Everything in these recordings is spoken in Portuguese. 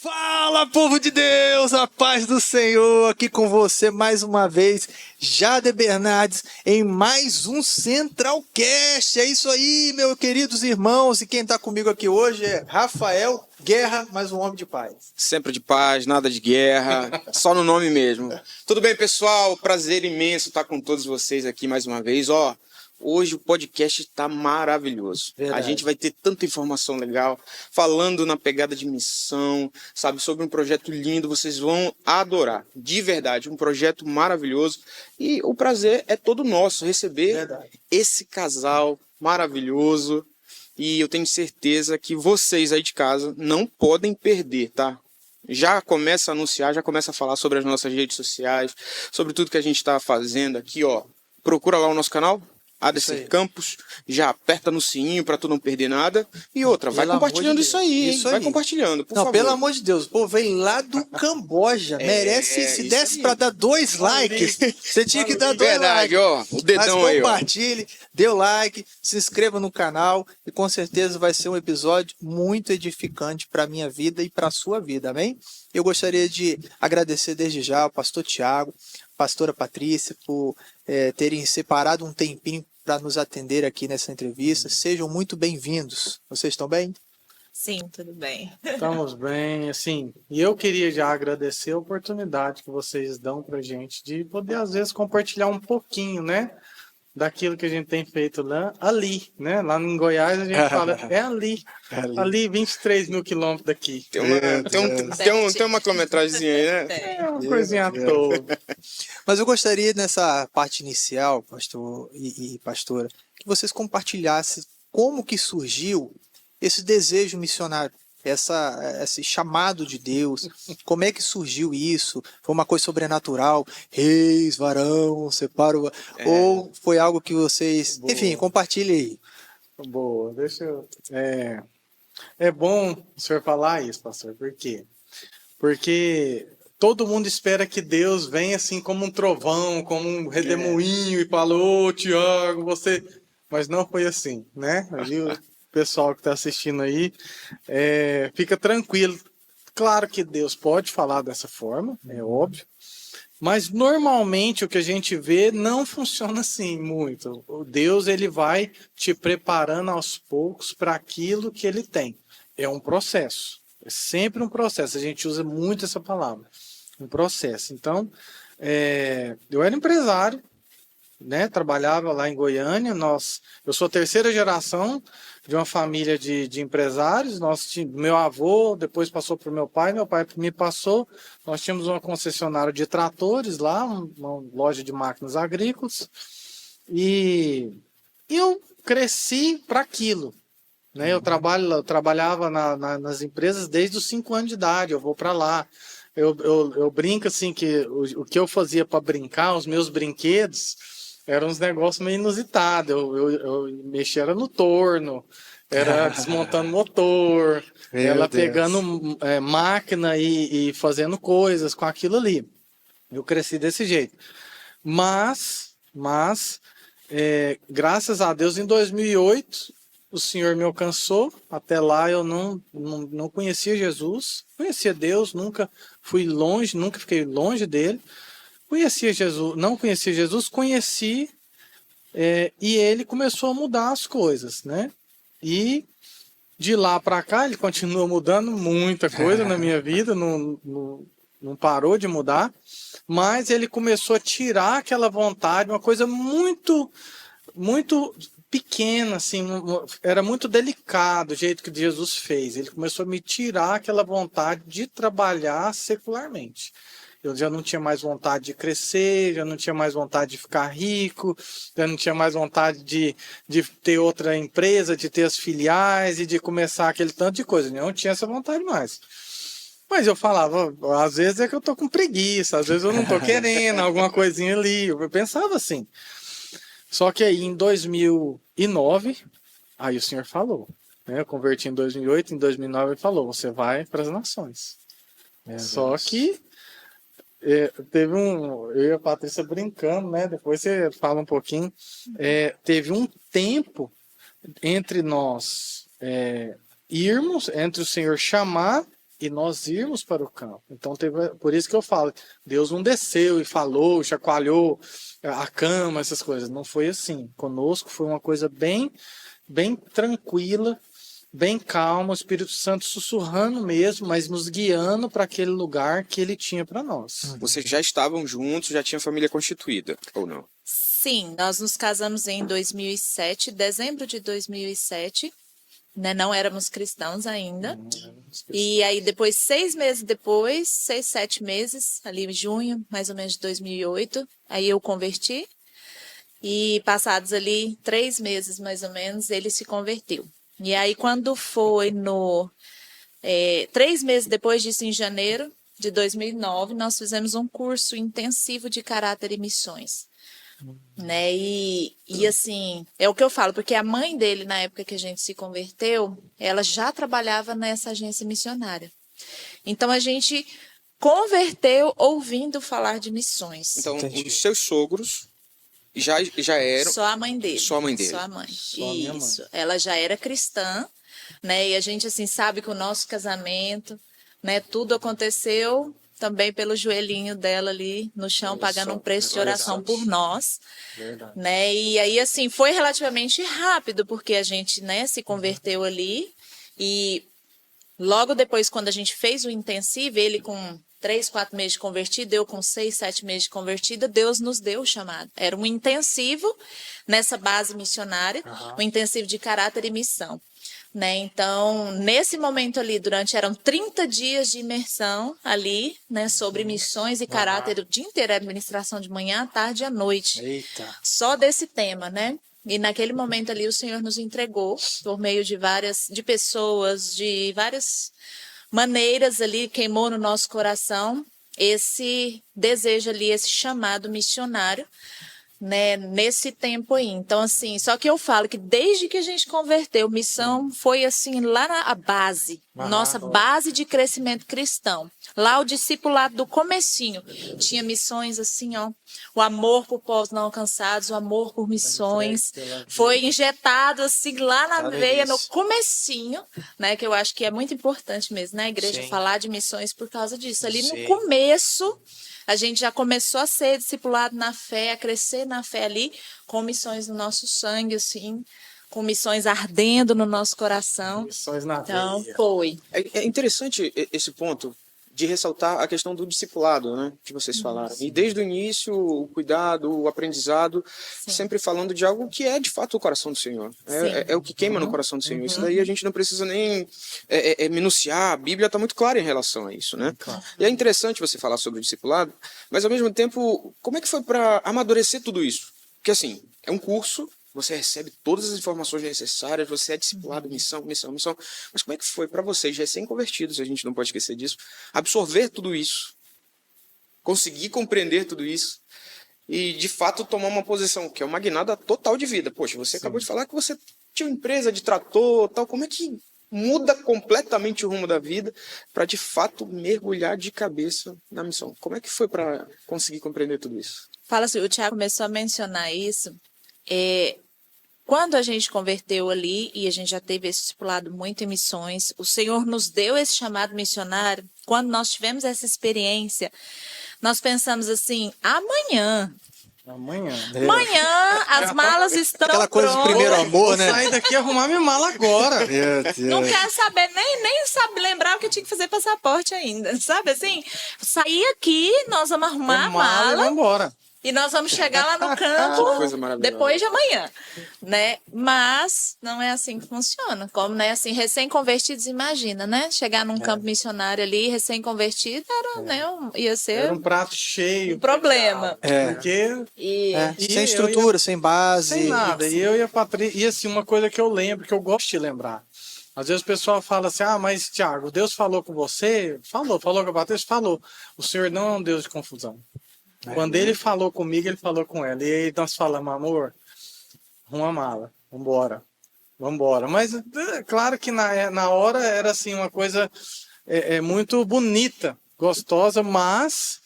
Fala, povo de Deus, a paz do Senhor, aqui com você mais uma vez, Jade Bernardes, em mais um Centralcast. É isso aí, meus queridos irmãos, e quem está comigo aqui hoje é Rafael Guerra, mais um homem de paz. Sempre de paz, nada de guerra, só no nome mesmo. Tudo bem, pessoal? Prazer imenso estar com todos vocês aqui mais uma vez. Hoje o podcast está maravilhoso. Verdade. A gente vai ter tanta informação legal, falando na pegada de missão, sabe, sobre um projeto lindo, vocês vão adorar. De verdade, um projeto maravilhoso. E o prazer é todo nosso, receber esse casal maravilhoso. E eu tenho certeza que vocês aí de casa não podem perder, tá? Já começa a anunciar, já começa a falar sobre as nossas redes sociais, sobre tudo que a gente está fazendo aqui, ó. Procura lá o nosso canal, ADC Campos, já aperta no sininho para tu não perder nada. E outra, vai compartilhando isso aí, hein? Vai compartilhando, por favor. Pelo amor de Deus, pô, vem lá do Camboja, merece, se desse para dar 2 likes, você tinha que dar 2 likes. Ó, o dedão aí, ó. Compartilhe, dê o like, se inscreva no canal e com certeza vai ser um episódio muito edificante para minha vida e para a sua vida, amém? Eu gostaria de agradecer desde já ao pastor Tiago, pastora Patrícia, por terem separado um tempinho para nos atender aqui nessa entrevista. Sejam muito bem-vindos. Vocês estão bem? Sim, tudo bem. Estamos bem, assim, e eu queria já agradecer a oportunidade que vocês dão pra gente de poder, às vezes, compartilhar um pouquinho, né, daquilo que a gente tem feito lá, ali, né, lá em Goiás a gente fala, é ali 23 mil quilômetros daqui. Tem uma quilometragemzinha aí, né? É uma coisinha à toa. Mas eu gostaria, nessa parte inicial, pastor e pastora, que vocês compartilhassem como que surgiu esse desejo missionário, esse chamado de Deus, como é que surgiu isso? Foi uma coisa sobrenatural? Reis, varão, separo... Ou foi algo que vocês... Boa. Enfim, compartilhe aí. Boa, deixa eu... É bom o senhor falar isso, pastor, por quê? Porque todo mundo espera que Deus venha assim como um trovão, como um redemoinho e falou, ô Tiago, você... Mas não foi assim, né? Viu? Pessoal que está assistindo aí, fica tranquilo. Claro que Deus pode falar dessa forma, é óbvio, mas normalmente o que a gente vê não funciona assim muito. O Deus, ele vai te preparando aos poucos para aquilo que ele tem. É um processo, é sempre um processo. A gente usa muito essa palavra, um processo. Então, eu era empresário, né? Trabalhava lá em Goiânia. Eu sou a terceira geração de uma família de empresários. Meu avô depois passou para o meu pai me passou. Nós tínhamos uma concessionária de tratores lá, uma loja de máquinas agrícolas, e eu cresci para aquilo, né? Eu trabalhava nas empresas desde os 5 anos de idade. Eu vou para lá. Eu brinco assim que o que eu fazia para brincar, os meus brinquedos eram uns negócios meio inusitados. Eu mexia no torno, era desmontando motor, ela pegando máquina e fazendo coisas com aquilo ali. Eu cresci desse jeito. Mas graças a Deus, em 2008, o Senhor me alcançou. Até lá eu não conhecia Jesus, conhecia Deus, nunca fui longe, nunca fiquei longe dele. Não conhecia Jesus, conheci, e ele começou a mudar as coisas, né? E de lá para cá ele continua mudando muita coisa na minha vida, não parou de mudar, mas ele começou a tirar aquela vontade, uma coisa muito, muito pequena, assim, era muito delicado o jeito que Jesus fez. Ele começou a me tirar aquela vontade de trabalhar secularmente. Eu já não tinha mais vontade de crescer, já não tinha mais vontade de ficar rico, já não tinha mais vontade de ter outra empresa, de ter as filiais e de começar aquele tanto de coisa. Eu não tinha essa vontade mais. Mas eu falava, às vezes é que eu tô com preguiça, às vezes eu não tô querendo alguma coisinha ali. Eu pensava assim. Só que aí em 2009, aí o Senhor falou, né? Eu converti em 2008, em 2009 ele falou, você vai para as nações. Só que teve eu e a Patrícia brincando, né? Depois você fala um pouquinho. Teve um tempo entre nós irmos, entre o Senhor chamar e nós irmos para o campo. Então, por isso que eu falo, Deus não desceu e falou, chacoalhou a cama, essas coisas. Não foi assim. Conosco foi uma coisa bem, bem tranquila, bem calma, o Espírito Santo sussurrando mesmo, mas nos guiando para aquele lugar que ele tinha para nós. Vocês já estavam juntos, já tinha família constituída, ou não? Sim, nós nos casamos em 2007, dezembro de 2007, né? Não éramos cristãos ainda. E aí depois, 6 meses depois, 6, 7 meses, ali em junho, mais ou menos de 2008, aí eu converti. E passados ali 3 meses, mais ou menos, ele se converteu. E aí quando foi 3 meses depois disso, em janeiro de 2009, nós fizemos um curso intensivo de caráter e missões. Né? E assim, é o que eu falo, porque a mãe dele, na época que a gente se converteu, ela já trabalhava nessa agência missionária. Então a gente converteu ouvindo falar de missões. Então, os seus sogros já eram... Só a mãe dele. Só a mãe dele. Só a mãe. Só a minha mãe. Isso. Ela já era cristã, né? E a gente assim sabe que o nosso casamento, né, tudo aconteceu também pelo joelhinho dela ali no chão, pagando um preço de oração por nós. Verdade. Né? E aí, assim, foi relativamente rápido, porque a gente, né, se converteu ali. E logo depois, quando a gente fez o intensivo, ele com 3, 4 meses de convertido, eu com 6, 7 meses de convertida, Deus nos deu o chamado. Era um intensivo nessa base missionária, um intensivo de caráter e missão. Né? Então, nesse momento ali, eram 30 dias de imersão ali, né, sobre missões e caráter, o dia inteiro, administração de manhã, à tarde e à noite. Eita. Só desse tema, né? E naquele momento ali o Senhor nos entregou, por meio de pessoas, de várias maneiras ali, queimou no nosso coração esse desejo ali, esse chamado missionário, né, nesse tempo aí. Então, assim, só que eu falo que desde que a gente converteu, missão foi assim, lá na base, nossa base de crescimento cristão. Lá o discipulado do comecinho tinha missões assim, ó, o amor por povos não alcançados, o amor por missões, foi injetado assim lá na veia, no comecinho, né, que eu acho que é muito importante mesmo, né, a igreja falar de missões por causa disso. Ali no começo, a gente já começou a ser discipulado na fé, a crescer na fé ali, com missões no nosso sangue, assim, com missões ardendo no nosso coração. Missões na Então, veia. foi. É interessante esse ponto de ressaltar a questão do discipulado, né, que vocês falaram. E desde o início, o cuidado, o aprendizado, sempre falando de algo que é de fato o coração do Senhor. É o que queima no coração do Senhor. Isso daí a gente não precisa nem minuciar. A Bíblia está muito clara em relação a isso, né? Claro. E é interessante você falar sobre o discipulado, mas ao mesmo tempo, como é que foi para amadurecer tudo isso? Porque assim, é um curso, você recebe todas as informações necessárias, você é discipulado, missão. Mas como é que foi para vocês, recém-convertidos, a gente não pode esquecer disso, absorver tudo isso, conseguir compreender tudo isso e, de fato, tomar uma posição que é uma guinada total de vida? Poxa, você acabou de falar que você tinha uma empresa de trator, tal. Como é que muda completamente o rumo da vida para, de fato, mergulhar de cabeça na missão? Como é que foi para conseguir compreender tudo isso? Fala assim, o Tiago começou a mencionar isso. Quando a gente converteu ali, e a gente já teve esse discipulado muito em missões, o Senhor nos deu esse chamado missionário. Quando nós tivemos essa experiência, nós pensamos assim, amanhã, as malas estão Aquela coisa de prontas. primeiro amor, Vou né? sair daqui e arrumar minha mala agora. Meu Deus. Não quero saber, nem sabe lembrar o que eu tinha que fazer passaporte ainda, sabe assim? Sair aqui, nós vamos arrumar a E mala. vamos embora. E nós vamos chegar lá no Que campo coisa maravilhosa. depois de amanhã, né? Mas não é assim que funciona. Como, né, assim, recém-convertidos, imagina, né? Chegar num campo missionário ali, recém-convertido, ia ser Era um prato cheio. um problema. Porque E Sem estrutura, sem base. sem nada. E eu e a Patrícia. E assim, uma coisa que eu lembro, que eu gosto de lembrar. Às vezes o pessoal fala assim, mas Tiago, Deus falou com você? Falou com a Patrícia? Falou. O Senhor não é um Deus de confusão. Quando ele falou comigo, ele falou com ela. E aí nós falamos, amor, arruma a mala, vambora. Mas claro que na hora era assim uma coisa muito bonita, gostosa, mas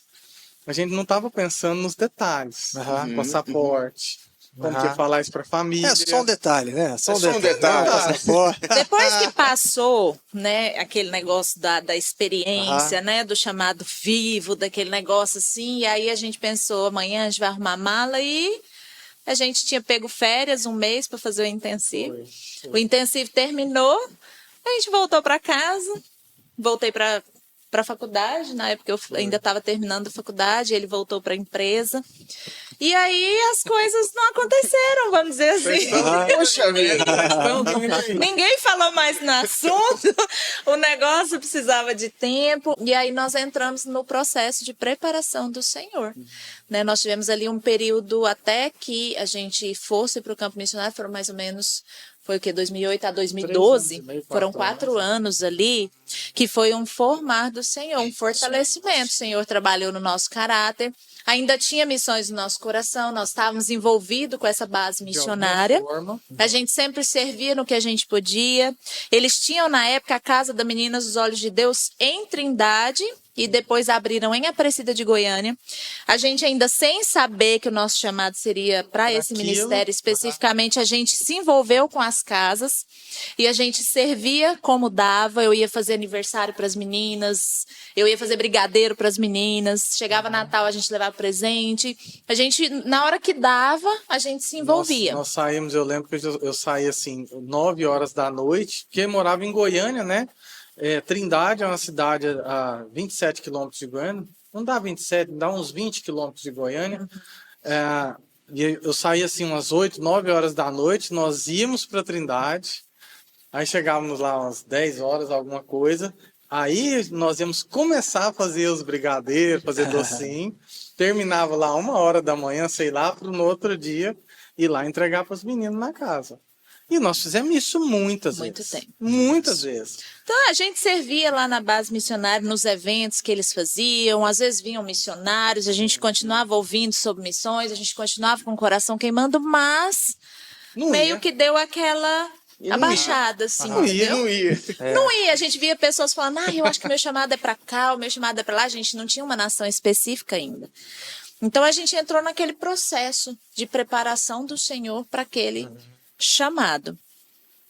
a gente não estava pensando nos detalhes. Passaporte, como que falar isso para a família. É só um detalhe, né? Só um detalhe. Depois que passou, né, aquele negócio da experiência, né, do chamado vivo, daquele negócio assim, e aí a gente pensou, amanhã a gente vai arrumar mala e a gente tinha pego férias 1 mês para fazer o intensivo. O intensivo terminou, a gente voltou para casa, voltei para a faculdade, na época eu ainda estava terminando a faculdade, ele voltou para a empresa. E aí as coisas não aconteceram, vamos dizer assim. Poxa vida. Ninguém falou mais no assunto, o negócio precisava de tempo. E aí nós entramos no processo de preparação do Senhor. Né? Nós tivemos ali um período até que a gente fosse para o campo missionário, foram mais ou menos, foi o quê? 2008 a 2012? Foram 4 anos ali, que foi um formar do Senhor, um fortalecimento. O Senhor trabalhou no nosso caráter. Ainda tinha missões no nosso coração, nós estávamos envolvidos com essa base missionária. A gente sempre servia no que a gente podia. Eles tinham, na época, a Casa da Meninas dos Olhos de Deus em Trindade e depois abriram em Aparecida de Goiânia. A gente ainda sem saber que o nosso chamado seria para esse ministério especificamente, a gente se envolveu com as casas e a gente servia como dava. Eu ia fazer aniversário para as meninas, eu ia fazer brigadeiro para as meninas, chegava Natal, a gente levava presente. A gente, na hora que dava, a gente se envolvia. Nós saímos, eu lembro que eu saí assim, 9 horas da noite, porque eu morava em Goiânia, né? Trindade é uma cidade a 27 quilômetros de Goiânia, não dá 27, dá uns 20 quilômetros de Goiânia. E eu saí assim umas 8, 9 horas da noite, nós íamos para Trindade, aí chegávamos lá umas 10 horas, alguma coisa, aí nós íamos começar a fazer os brigadeiros, fazer docinho, terminava lá 1 hora da manhã, sei lá, para no outro dia ir lá entregar para os meninos na casa. E nós fizemos isso muitas vezes. Tempo. Muitas vezes. Então, a gente servia lá na base missionária, nos eventos que eles faziam, às vezes vinham missionários, a gente continuava ouvindo sobre missões, a gente continuava com o coração queimando, mas Não meio ia. que deu aquela abaixada, assim, entendeu? Não ia. Não ia, a gente via pessoas falando, eu acho que meu chamado é para cá, o meu chamado é para lá, a gente não tinha uma nação específica ainda. Então, a gente entrou naquele processo de preparação do Senhor para aquele chamado.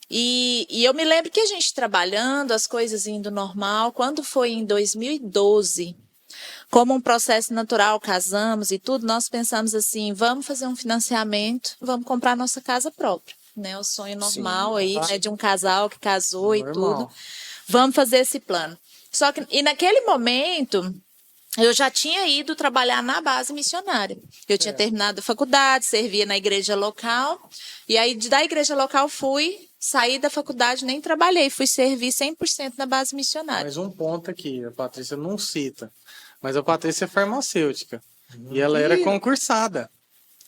E eu me lembro que a gente trabalhando, as coisas indo normal, quando foi em 2012, como um processo natural, casamos e tudo, nós pensamos assim, vamos fazer um financiamento, vamos comprar nossa casa própria, né? O sonho normal aí, né, de um casal que casou e tudo. Vamos fazer esse plano. Só que, e naquele momento, eu já tinha ido trabalhar na base missionária. Eu tinha terminado a faculdade, servia na igreja local. E aí, da igreja local, saí da faculdade, nem trabalhei. Fui servir 100% na base missionária. Mas um ponto aqui, a Patrícia não cita. Mas a Patrícia é farmacêutica. E ela era concursada.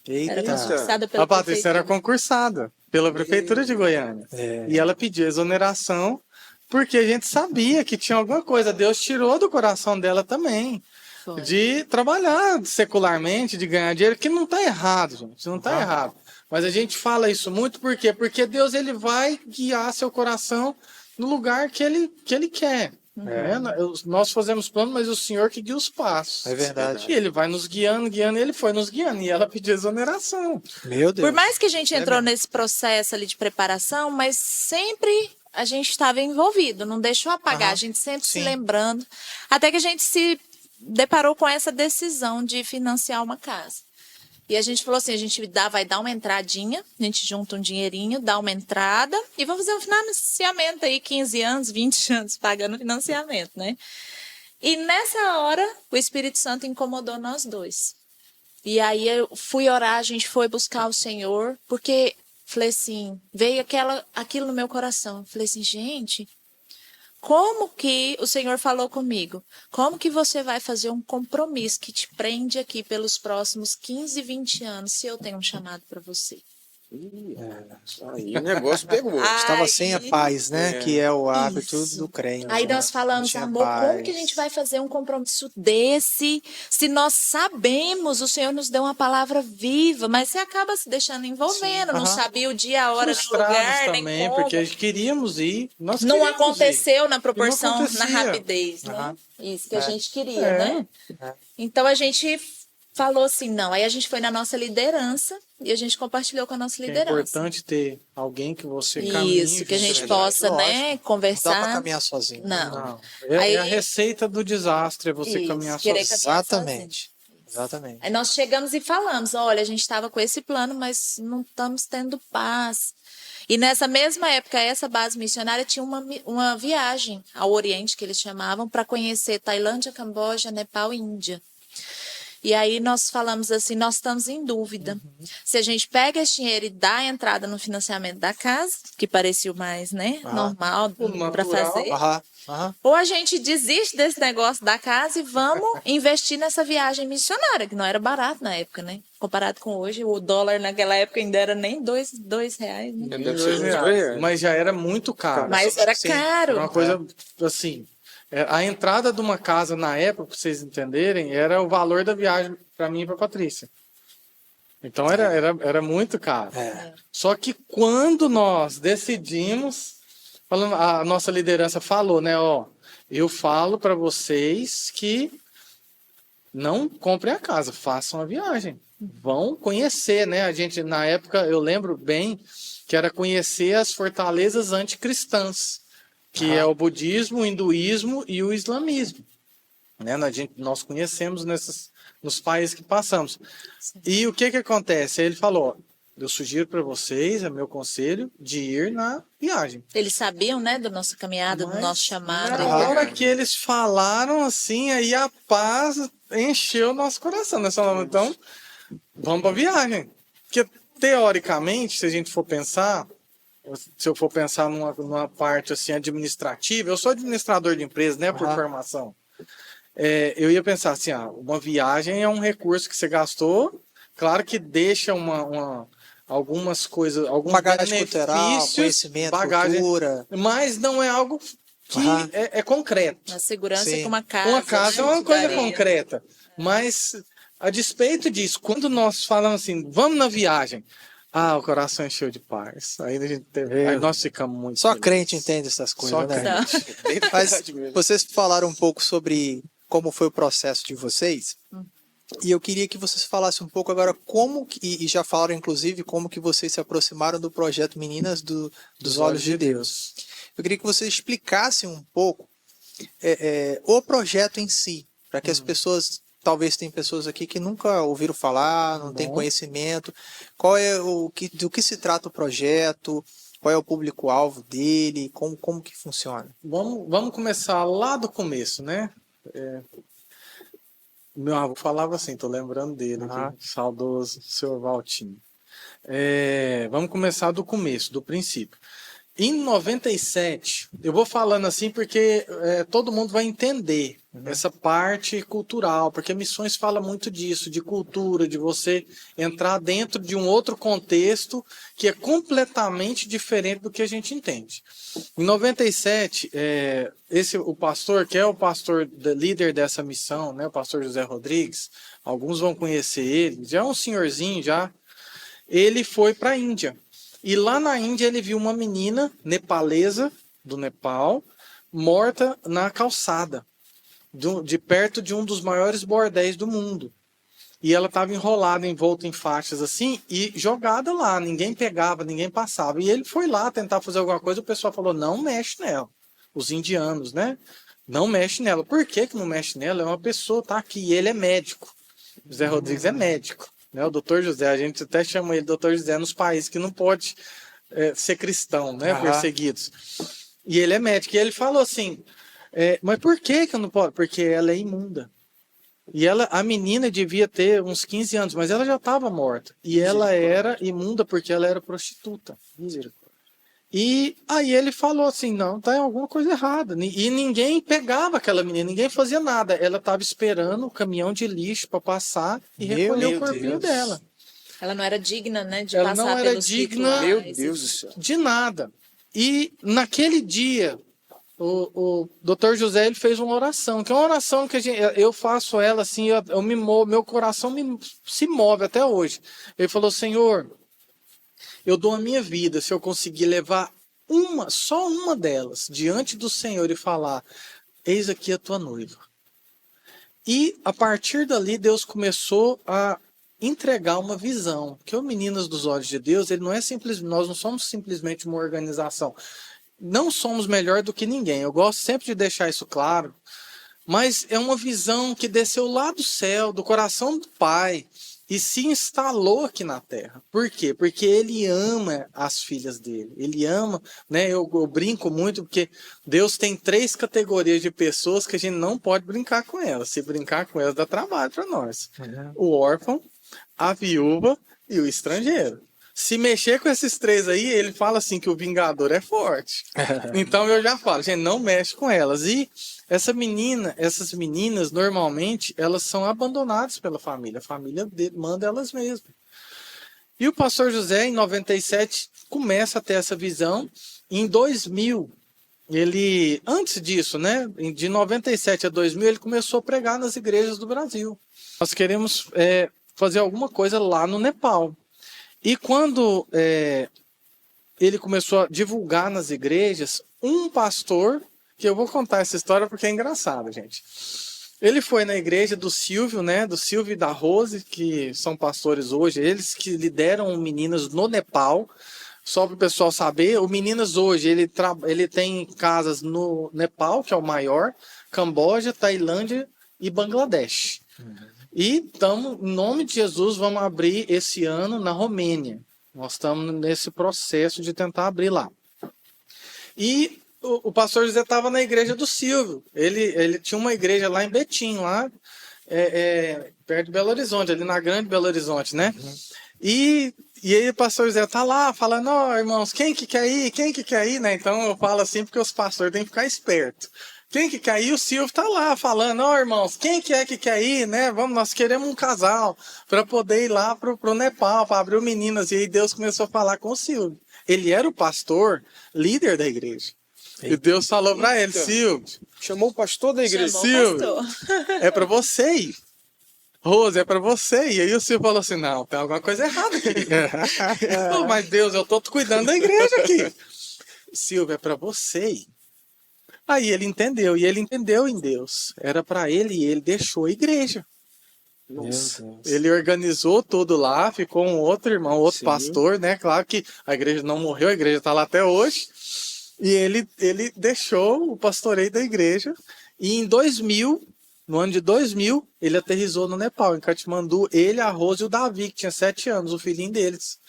Era concursada pela A Patrícia era prefeitura. concursada pela Prefeitura de Goiânia. E ela pediu exoneração porque a gente sabia que tinha alguma coisa. Deus tirou do coração dela também. Foi. De trabalhar secularmente, de ganhar dinheiro, que não está errado, gente. Não está errado. Mas a gente fala isso muito por quê? Porque Deus ele vai guiar seu coração no lugar que ele quer. Nós fazemos plano, mas o Senhor que guia os passos. É verdade. E ele vai nos guiando, e ele foi nos guiando. E ela pediu exoneração. Meu Deus. Por mais que a gente entrou nesse processo ali de preparação, mas sempre a gente estava envolvido, não deixou apagar, a gente sempre se lembrando, até que a gente se deparou com essa decisão de financiar uma casa. E a gente falou assim, a gente vai dar uma entradinha, a gente junta um dinheirinho, dá uma entrada e vamos fazer um financiamento aí, 15 anos, 20 anos pagando financiamento, né? E nessa hora, o Espírito Santo incomodou nós dois. E aí eu fui orar, a gente foi buscar o Senhor, porque falei assim, veio aquilo no meu coração. Falei assim, gente, como que o Senhor falou comigo? Como que você vai fazer um compromisso que te prende aqui pelos próximos 15, 20 anos se eu tenho um chamado para você? Aí o negócio pegou. Estava sem a paz, né? Que é o hábito do crente. Aí né? nós falamos, Tinha amor, como paz. que a gente vai fazer um compromisso desse se nós sabemos, o Senhor nos deu uma palavra viva, mas você acaba se deixando envolvendo, não sabia o dia, a hora, nem o Frustrados lugar, também, nem como. porque a gente queríamos ir. Nós Não queríamos aconteceu ir. na proporção, Não acontecia. na rapidez, né? Isso que a gente queria, É. né? Então a gente falou assim, não. Aí a gente foi na nossa liderança e a gente compartilhou com a nossa É liderança. importante ter alguém que você caminhe Isso, que a gente junto. possa, né, Lógico. Não dá pra conversar. caminhar sozinho. Não. Não, Aí- é a receita do desastre, é você Isso, caminhar querer sozinho. caminhar Exatamente. Exatamente. Aí nós chegamos e falamos, olha, a gente estava com esse plano, mas não estamos tendo paz. E nessa mesma época, essa base missionária tinha uma viagem ao Oriente, que eles chamavam, para conhecer Tailândia, Camboja, Nepal e Índia. E aí nós falamos assim, nós estamos em dúvida. Se a gente pega esse dinheiro e dá a entrada no financiamento da casa, que parecia o mais, né, normal O para natural. fazer, Aham. ou a gente desiste desse negócio da casa e vamos investir nessa viagem missionária, que não era barato na época, né? Comparado com hoje, o dólar naquela época ainda era nem dois reais, né? Deve ser uns R$2. Mas já era muito caro. Mas era Sim. caro. Era uma coisa assim. A entrada de uma casa na época, para vocês entenderem, era o valor da viagem para mim e para Patrícia. Então era muito caro. É. Só que quando nós decidimos, a nossa liderança falou, né? Ó, eu falo para vocês que não comprem a casa, façam a viagem. Vão conhecer, né? A gente, na época, eu lembro bem que era conhecer as fortalezas anticristãs, que é o budismo, o hinduísmo e o islamismo. Né? Nós conhecemos nos países que passamos. E o que acontece? Aí ele falou, eu sugiro para vocês, é meu conselho, de ir na viagem. Eles sabiam, né, da nossa caminhada, do Mas, nosso chamado. Na hora que eles falaram assim, aí a paz encheu o nosso coração. Nós falamos, então, vamos para a viagem. Porque, teoricamente, se a gente for pensar, se eu for pensar numa parte assim administrativa, eu sou administrador de empresa, né, por formação. Eu ia pensar assim, uma viagem é um recurso que você gastou, claro que deixa algumas coisas, alguns Bagagem cultural, benefícios, conhecimento, bagagem, cultura. mas não é algo que é concreto. A segurança Sim. que uma casa. Uma casa é uma te coisa daria. concreta, mas a despeito disso, quando nós falamos assim, vamos na viagem, o coração encheu de paz. Aí nós ficamos muito Só felizes. crente entende essas coisas, Só né? crente. Bem Mas verdade mesmo. vocês falaram um pouco sobre como foi o processo de vocês. E eu queria que vocês falassem um pouco agora e já falaram inclusive como que vocês se aproximaram do projeto Meninas dos Olhos de Deus. Eu queria que vocês explicassem um pouco o projeto em si, para que as pessoas, talvez tem pessoas aqui que nunca ouviram falar, não tem conhecimento. Qual é do que se trata o projeto? Qual é o público-alvo dele? Como que funciona? Vamos começar lá do começo, né? Meu avô falava assim, tô lembrando dele aqui, saudoso senhor Valtinho. Vamos começar do começo, do princípio. Em 97, eu vou falando assim porque todo mundo vai entender essa parte cultural, porque Missões fala muito disso, de cultura, de você entrar dentro de um outro contexto que é completamente diferente do que a gente entende. Em 97, o pastor, que é o pastor líder dessa missão, né, o pastor José Rodrigues, alguns vão conhecer ele, já é um senhorzinho já, ele foi para a Índia. E lá na Índia ele viu uma menina nepalesa, do Nepal, morta na calçada, de perto de um dos maiores bordéis do mundo. E ela estava enrolada, envolta em faixas assim, e jogada lá, ninguém pegava, ninguém passava. E ele foi lá tentar fazer alguma coisa, o pessoal falou, não mexe nela. Os indianos, né? Não mexe nela. Por que não mexe nela? É uma pessoa, tá aqui, e ele é médico. José Rodrigues é médico. Né, o doutor José, a gente até chama ele doutor José nos países que não pode ser cristão, né, perseguidos. E ele é médico. E ele falou assim, mas por que eu não posso? Porque ela é imunda. E a menina devia ter uns 15 anos, mas ela já estava morta. E ela era imunda porque ela era prostituta. E aí ele falou assim, não, tá alguma coisa errada. E ninguém pegava aquela menina, ninguém fazia nada. Ela estava esperando o caminhão de lixo para passar e recolher o corpinho dela. Ela não era digna, né, de Ela passar não era pelos digna, rituais. Meu Deus do céu. de nada. E naquele dia, o doutor José ele fez uma oração, que é uma oração que eu faço ela assim, eu me movo, meu coração se move até hoje. Ele falou, Senhor, eu dou a minha vida se eu conseguir levar só uma delas diante do Senhor e falar, eis aqui a tua noiva. E a partir dali Deus começou a entregar uma visão, porque o Meninas dos Olhos de Deus, ele não é simples, nós não somos simplesmente uma organização. Não somos melhor do que ninguém. Eu gosto sempre de deixar isso claro, mas é uma visão que desceu lá do céu, do coração do Pai, e se instalou aqui na Terra. Por quê? Porque ele ama as filhas dele. Ele ama, né? Eu brinco muito porque Deus tem 3 categorias de pessoas que a gente não pode brincar com elas. Se brincar com elas, dá trabalho para nós. O órfão, a viúva e o estrangeiro. Se mexer com esses 3 aí, ele fala assim que o vingador é forte. Então eu já falo, gente, não mexe com elas. E essas meninas, normalmente, elas são abandonadas pela família. A família manda elas mesmas. E o pastor José, em 97, começa a ter essa visão. Em 2000, antes disso, né, de 97 a 2000, ele começou a pregar nas igrejas do Brasil. Nós queremos fazer alguma coisa lá no Nepal. E quando ele começou a divulgar nas igrejas, um pastor, que eu vou contar essa história porque é engraçado, gente. Ele foi na igreja do Silvio, né? Do Silvio e da Rose, que são pastores hoje, eles que lideram Meninas no Nepal. Só para o pessoal saber, o Meninas hoje, ele tem casas no Nepal, que é o maior, Camboja, Tailândia e Bangladesh. E em nome de Jesus, vamos abrir esse ano na Romênia. Nós estamos nesse processo de tentar abrir lá. E o pastor José estava na igreja do Silvio. Ele tinha uma igreja lá em Betim, lá perto de Belo Horizonte, ali na Grande Belo Horizonte, né? E aí o pastor José tá lá falando, irmãos, quem que quer ir? Quem que quer ir? Né? Então eu falo assim porque os pastores têm que ficar espertos. Quem que quer ir? O Silvio tá lá falando, irmãos, quem que é que quer ir, né? Nós queremos um casal para poder ir lá pro Nepal, para abrir o Meninas. E aí Deus começou a falar com o Silvio. Ele era o pastor, líder da igreja. E Deus falou para ele, Silvio. Chamou o pastor da igreja. Silvio, é para você ir. Rose, é para você ir. E aí o Silvio falou assim, não, tem alguma coisa errada aqui. Mas Deus, eu tô cuidando da igreja aqui. Silvio, é para você ir. Aí ele entendeu, e ele entendeu em Deus. Era para ele e ele deixou a igreja. Nossa. Ele organizou tudo lá, ficou um outro irmão, outro pastor, né? Claro que a igreja não morreu, a igreja está lá até hoje. E ele deixou o pastoreio da igreja. E em 2000, no ano de 2000, ele aterrissou no Nepal, em Katmandu. Ele, a Rose e o Davi, que tinha 7 anos, o filhinho deles.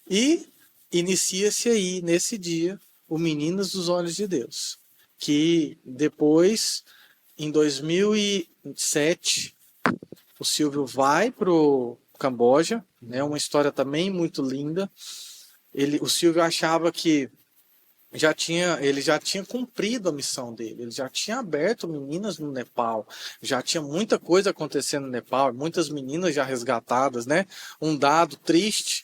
E inicia-se aí, nesse dia, o Meninas dos Olhos de Deus. Que depois, em 2007, o Silvio vai para o Camboja, né? Uma história também muito linda. O Silvio achava que ele já tinha cumprido a missão dele, ele já tinha aberto meninas no Nepal, já tinha muita coisa acontecendo no Nepal, muitas meninas já resgatadas, né? Um dado triste,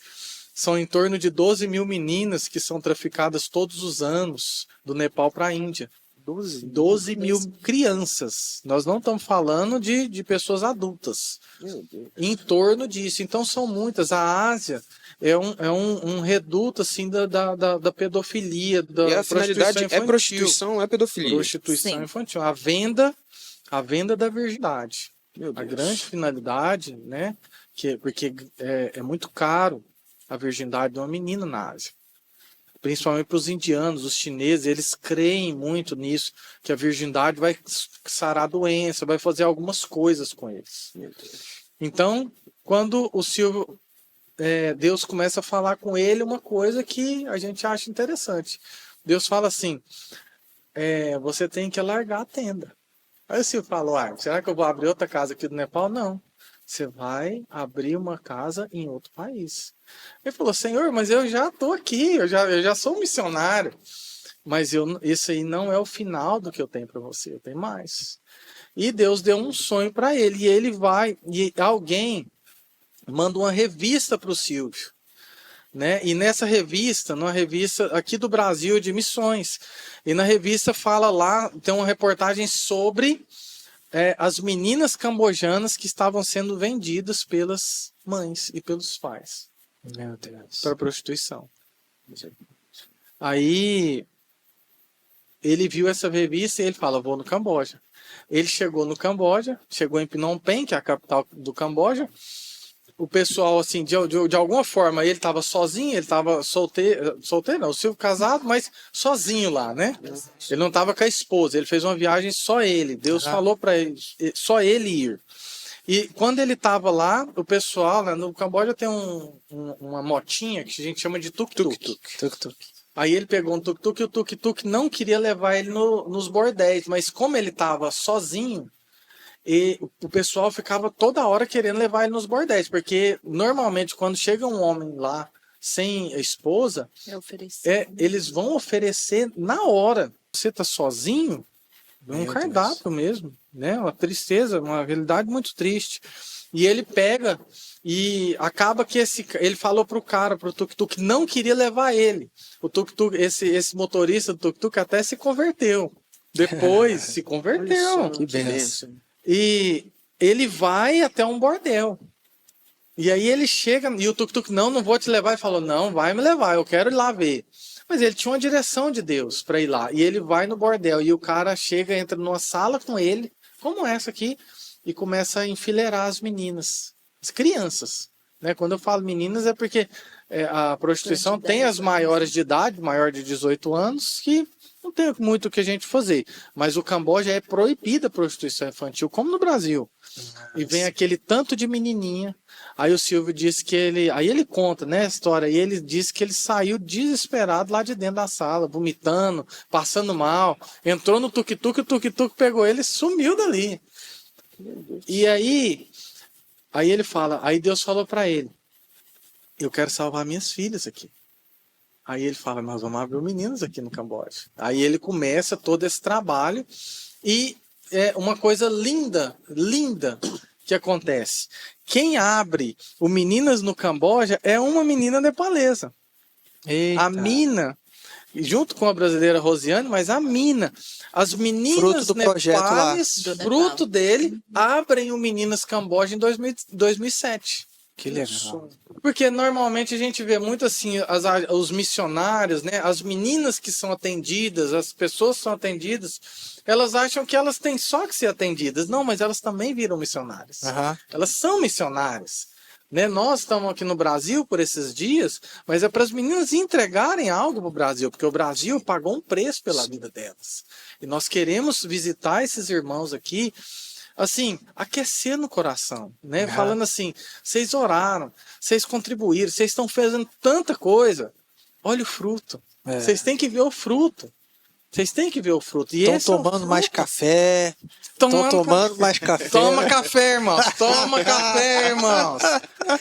são em torno de 12 mil meninas que são traficadas todos os anos do Nepal para a Índia. 12 mil crianças. Nós não estamos falando de pessoas adultas. Em torno disso. Então são muitas. A Ásia é um reduto assim, da pedofilia, da e a finalidade prostituição infantil. É prostituição, é pedofilia. Prostituição infantil. A venda da virgindade. A grande finalidade, né? Porque é muito caro a virgindade de uma menina na Ásia. Principalmente para os indianos, os chineses, eles creem muito nisso, que a virgindade vai sarar a doença, vai fazer algumas coisas com eles. Então, quando o Silvio, Deus começa a falar com ele uma coisa que a gente acha interessante. Deus fala assim, você tem que largar a tenda. Aí o Silvio fala, será que eu vou abrir outra casa aqui do Nepal? Não. Você vai abrir uma casa em outro país. Ele falou, Senhor, mas eu já estou aqui, eu já sou missionário. Mas isso aí não é o final do que eu tenho para você, eu tenho mais. E Deus deu um sonho para ele, e ele vai, e alguém manda uma revista para o Silvio. Né? E nessa revista, numa revista aqui do Brasil de missões, e na revista fala lá, tem uma reportagem sobre as meninas cambojanas que estavam sendo vendidas pelas mães e pelos pais para prostituição. Aí ele viu essa revista e ele fala, vou no Camboja. Ele chegou no Camboja, chegou em Phnom Penh, que é a capital do Camboja. O pessoal, assim, de alguma forma, ele estava sozinho, ele estava solteiro não, o Silvio casado, mas sozinho lá, né? Ele não estava com a esposa, ele fez uma viagem só ele. Deus falou para ele, só ele ir. E quando ele estava lá, o pessoal, né, no Camboja tem uma motinha que a gente chama de tuk-tuk. Aí ele pegou um tuk-tuk e o tuk-tuk não queria levar ele nos bordéis, mas como ele estava sozinho, e o pessoal ficava toda hora querendo levar ele nos bordéis, porque normalmente quando chega um homem lá sem a esposa, eles vão oferecer na hora. Você tá sozinho, um cardápio mesmo, né? Uma tristeza, uma realidade muito triste. E ele pega e acaba que ele falou pro cara, pro tuk-tuk, não queria levar ele. O tuk-tuk, esse motorista do tuk-tuk até se converteu. Depois se converteu. Que benção. E ele vai até um bordel. E aí ele chega, e o tuk-tuk, não vou te levar. Ele falou, não, vai me levar, eu quero ir lá ver. Mas ele tinha uma direção de Deus para ir lá. E ele vai no bordel, e o cara chega, entra numa sala com ele, como essa aqui, e começa a enfileirar as meninas, as crianças. Né? Quando eu falo meninas é porque a prostituição tem as maiores de idade, maior de 18 anos, que não tem muito o que a gente fazer. Mas o Camboja é proibida a prostituição infantil, como no Brasil. E vem aquele tanto de menininha. Aí o Silvio disse que aí ele conta, né, a história, e ele disse que ele saiu desesperado lá de dentro da sala, vomitando, passando mal, entrou no tuk-tuk, o tuk-tuk pegou ele e sumiu dali. E aí ele fala, aí Deus falou para ele, eu quero salvar minhas filhas aqui. Aí ele fala, nós vamos abrir meninos aqui no Camboja. Aí ele começa todo esse trabalho e é uma coisa linda que acontece. Quem abre o Meninas no Camboja é uma menina nepalesa. Eita. A Mina, junto com a brasileira Rosiane, mas a Mina, as meninas Fruto do projeto lá. fruto dele, abrem o Meninas Camboja em 2007. Que legal. Porque normalmente a gente vê muito assim, os missionários, né? As meninas que são atendidas, as pessoas que são atendidas, elas acham que elas têm só que ser atendidas. Não, mas elas também viram missionárias. Elas são missionárias. Né? Nós estamos aqui no Brasil por esses dias, mas é para as meninas entregarem algo para o Brasil, porque o Brasil pagou um preço pela vida delas. E nós queremos visitar esses irmãos aqui, assim, aquecer no coração, né? Falando assim, vocês oraram, vocês contribuíram, vocês estão fazendo tanta coisa. Olha o fruto. Vocês têm que ver o fruto. Vocês têm que ver o fruto. Estão tomando mais café. Estão tomando mais café. Toma café, irmãos. Toma café, irmãos.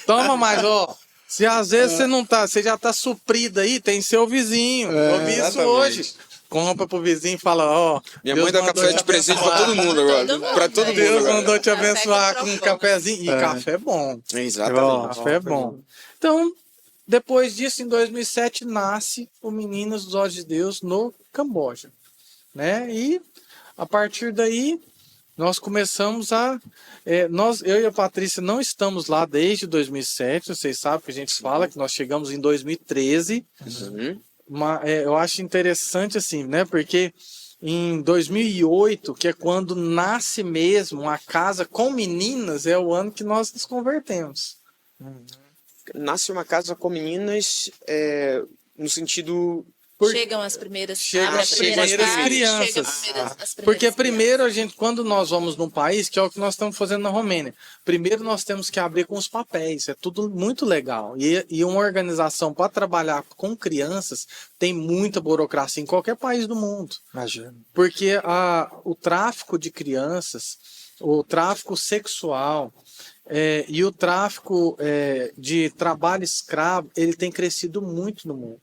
Toma mais, ó. Se às vezes você não tá, você já tá suprido aí, tem seu vizinho. Eu vi isso hoje. Compra pro vizinho e fala, ó. Minha mãe dá café de presente pra todo mundo agora. Pra todo mundo. Deus mandou te abençoar com um cafezinho. E café é bom. Exatamente. Café é bom. Então, depois disso, em 2007, nasce o Meninas dos Olhos de Deus no Camboja. Né? E, a partir daí, nós começamos eu e a Patrícia não estamos lá desde 2007. Vocês sabem que a gente fala que nós chegamos em 2013. Eu acho interessante assim, né? Porque em 2008, que é quando nasce mesmo a casa com meninas, é o ano que nós nos convertemos. Nasce uma casa com meninas no sentido... Chegam as primeiras crianças. Porque primeiro quando nós vamos num país, que é o que nós estamos fazendo na Romênia, primeiro nós temos que abrir com os papéis, é tudo muito legal. E uma organização para trabalhar com crianças tem muita burocracia em qualquer país do mundo. Imagina. Porque o tráfico de crianças, o tráfico sexual e o tráfico de trabalho escravo, ele tem crescido muito no mundo.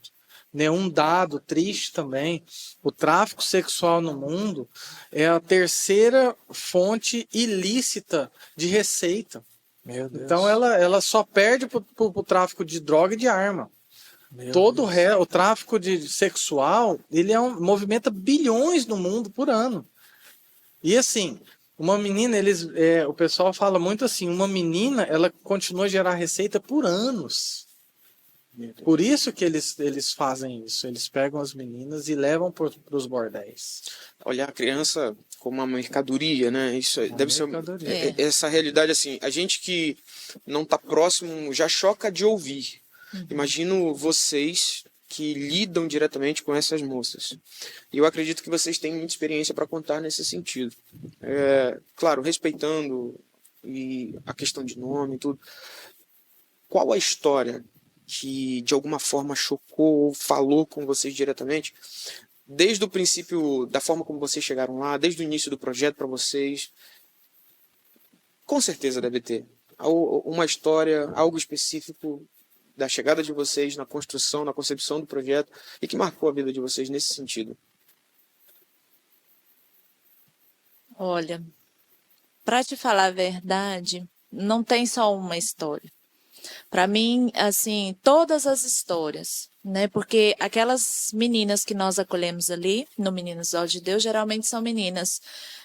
Um dado triste também, o tráfico sexual no mundo é a terceira fonte ilícita de receita. Meu Deus. Então ela só perde para o tráfico de droga e de arma. O tráfico sexual, ele movimenta bilhões no mundo por ano. E assim, uma menina, o pessoal fala muito assim, uma menina, ela continua a gerar receita por anos. Por isso que eles fazem isso. Eles pegam as meninas e levam para os bordéis. Olha, a criança como uma mercadoria, né? Isso deve ser mercadoria. essa realidade assim. A gente que não está próximo já choca de ouvir. Imagino vocês que lidam diretamente com essas moças. E eu acredito que vocês têm muita experiência para contar nesse sentido. Claro, respeitando e a questão de nome e tudo. Qual a história que de alguma forma chocou ou falou com vocês diretamente? Desde o princípio, da forma como vocês chegaram lá, desde o início do projeto para vocês, com certeza deve ter uma história, algo específico da chegada de vocês na construção, na concepção do projeto e que marcou a vida de vocês nesse sentido. Olha, para te falar a verdade, não tem só uma história. Para mim, assim, todas as histórias, né? Porque aquelas meninas que nós acolhemos ali, no Meninas do Olhos de Deus, geralmente são meninas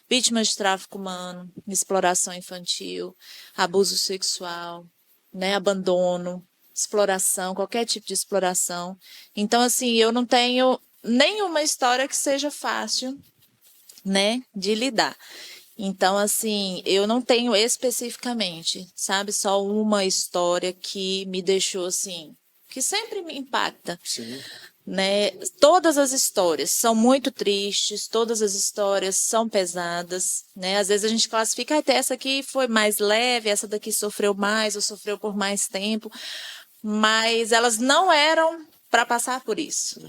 vítimas de tráfico humano, exploração infantil, abuso sexual, né? Abandono, exploração, qualquer tipo de exploração. Então, assim, eu não tenho nenhuma história que seja fácil, né, de lidar. Então, assim, eu não tenho especificamente, sabe, só uma história que me deixou, assim, que sempre me impacta, Sim. né? Todas as histórias são muito tristes, todas as histórias são pesadas, né? Às vezes a gente classifica, até essa aqui foi mais leve, essa daqui sofreu mais ou sofreu por mais tempo, mas elas não eram para passar por isso.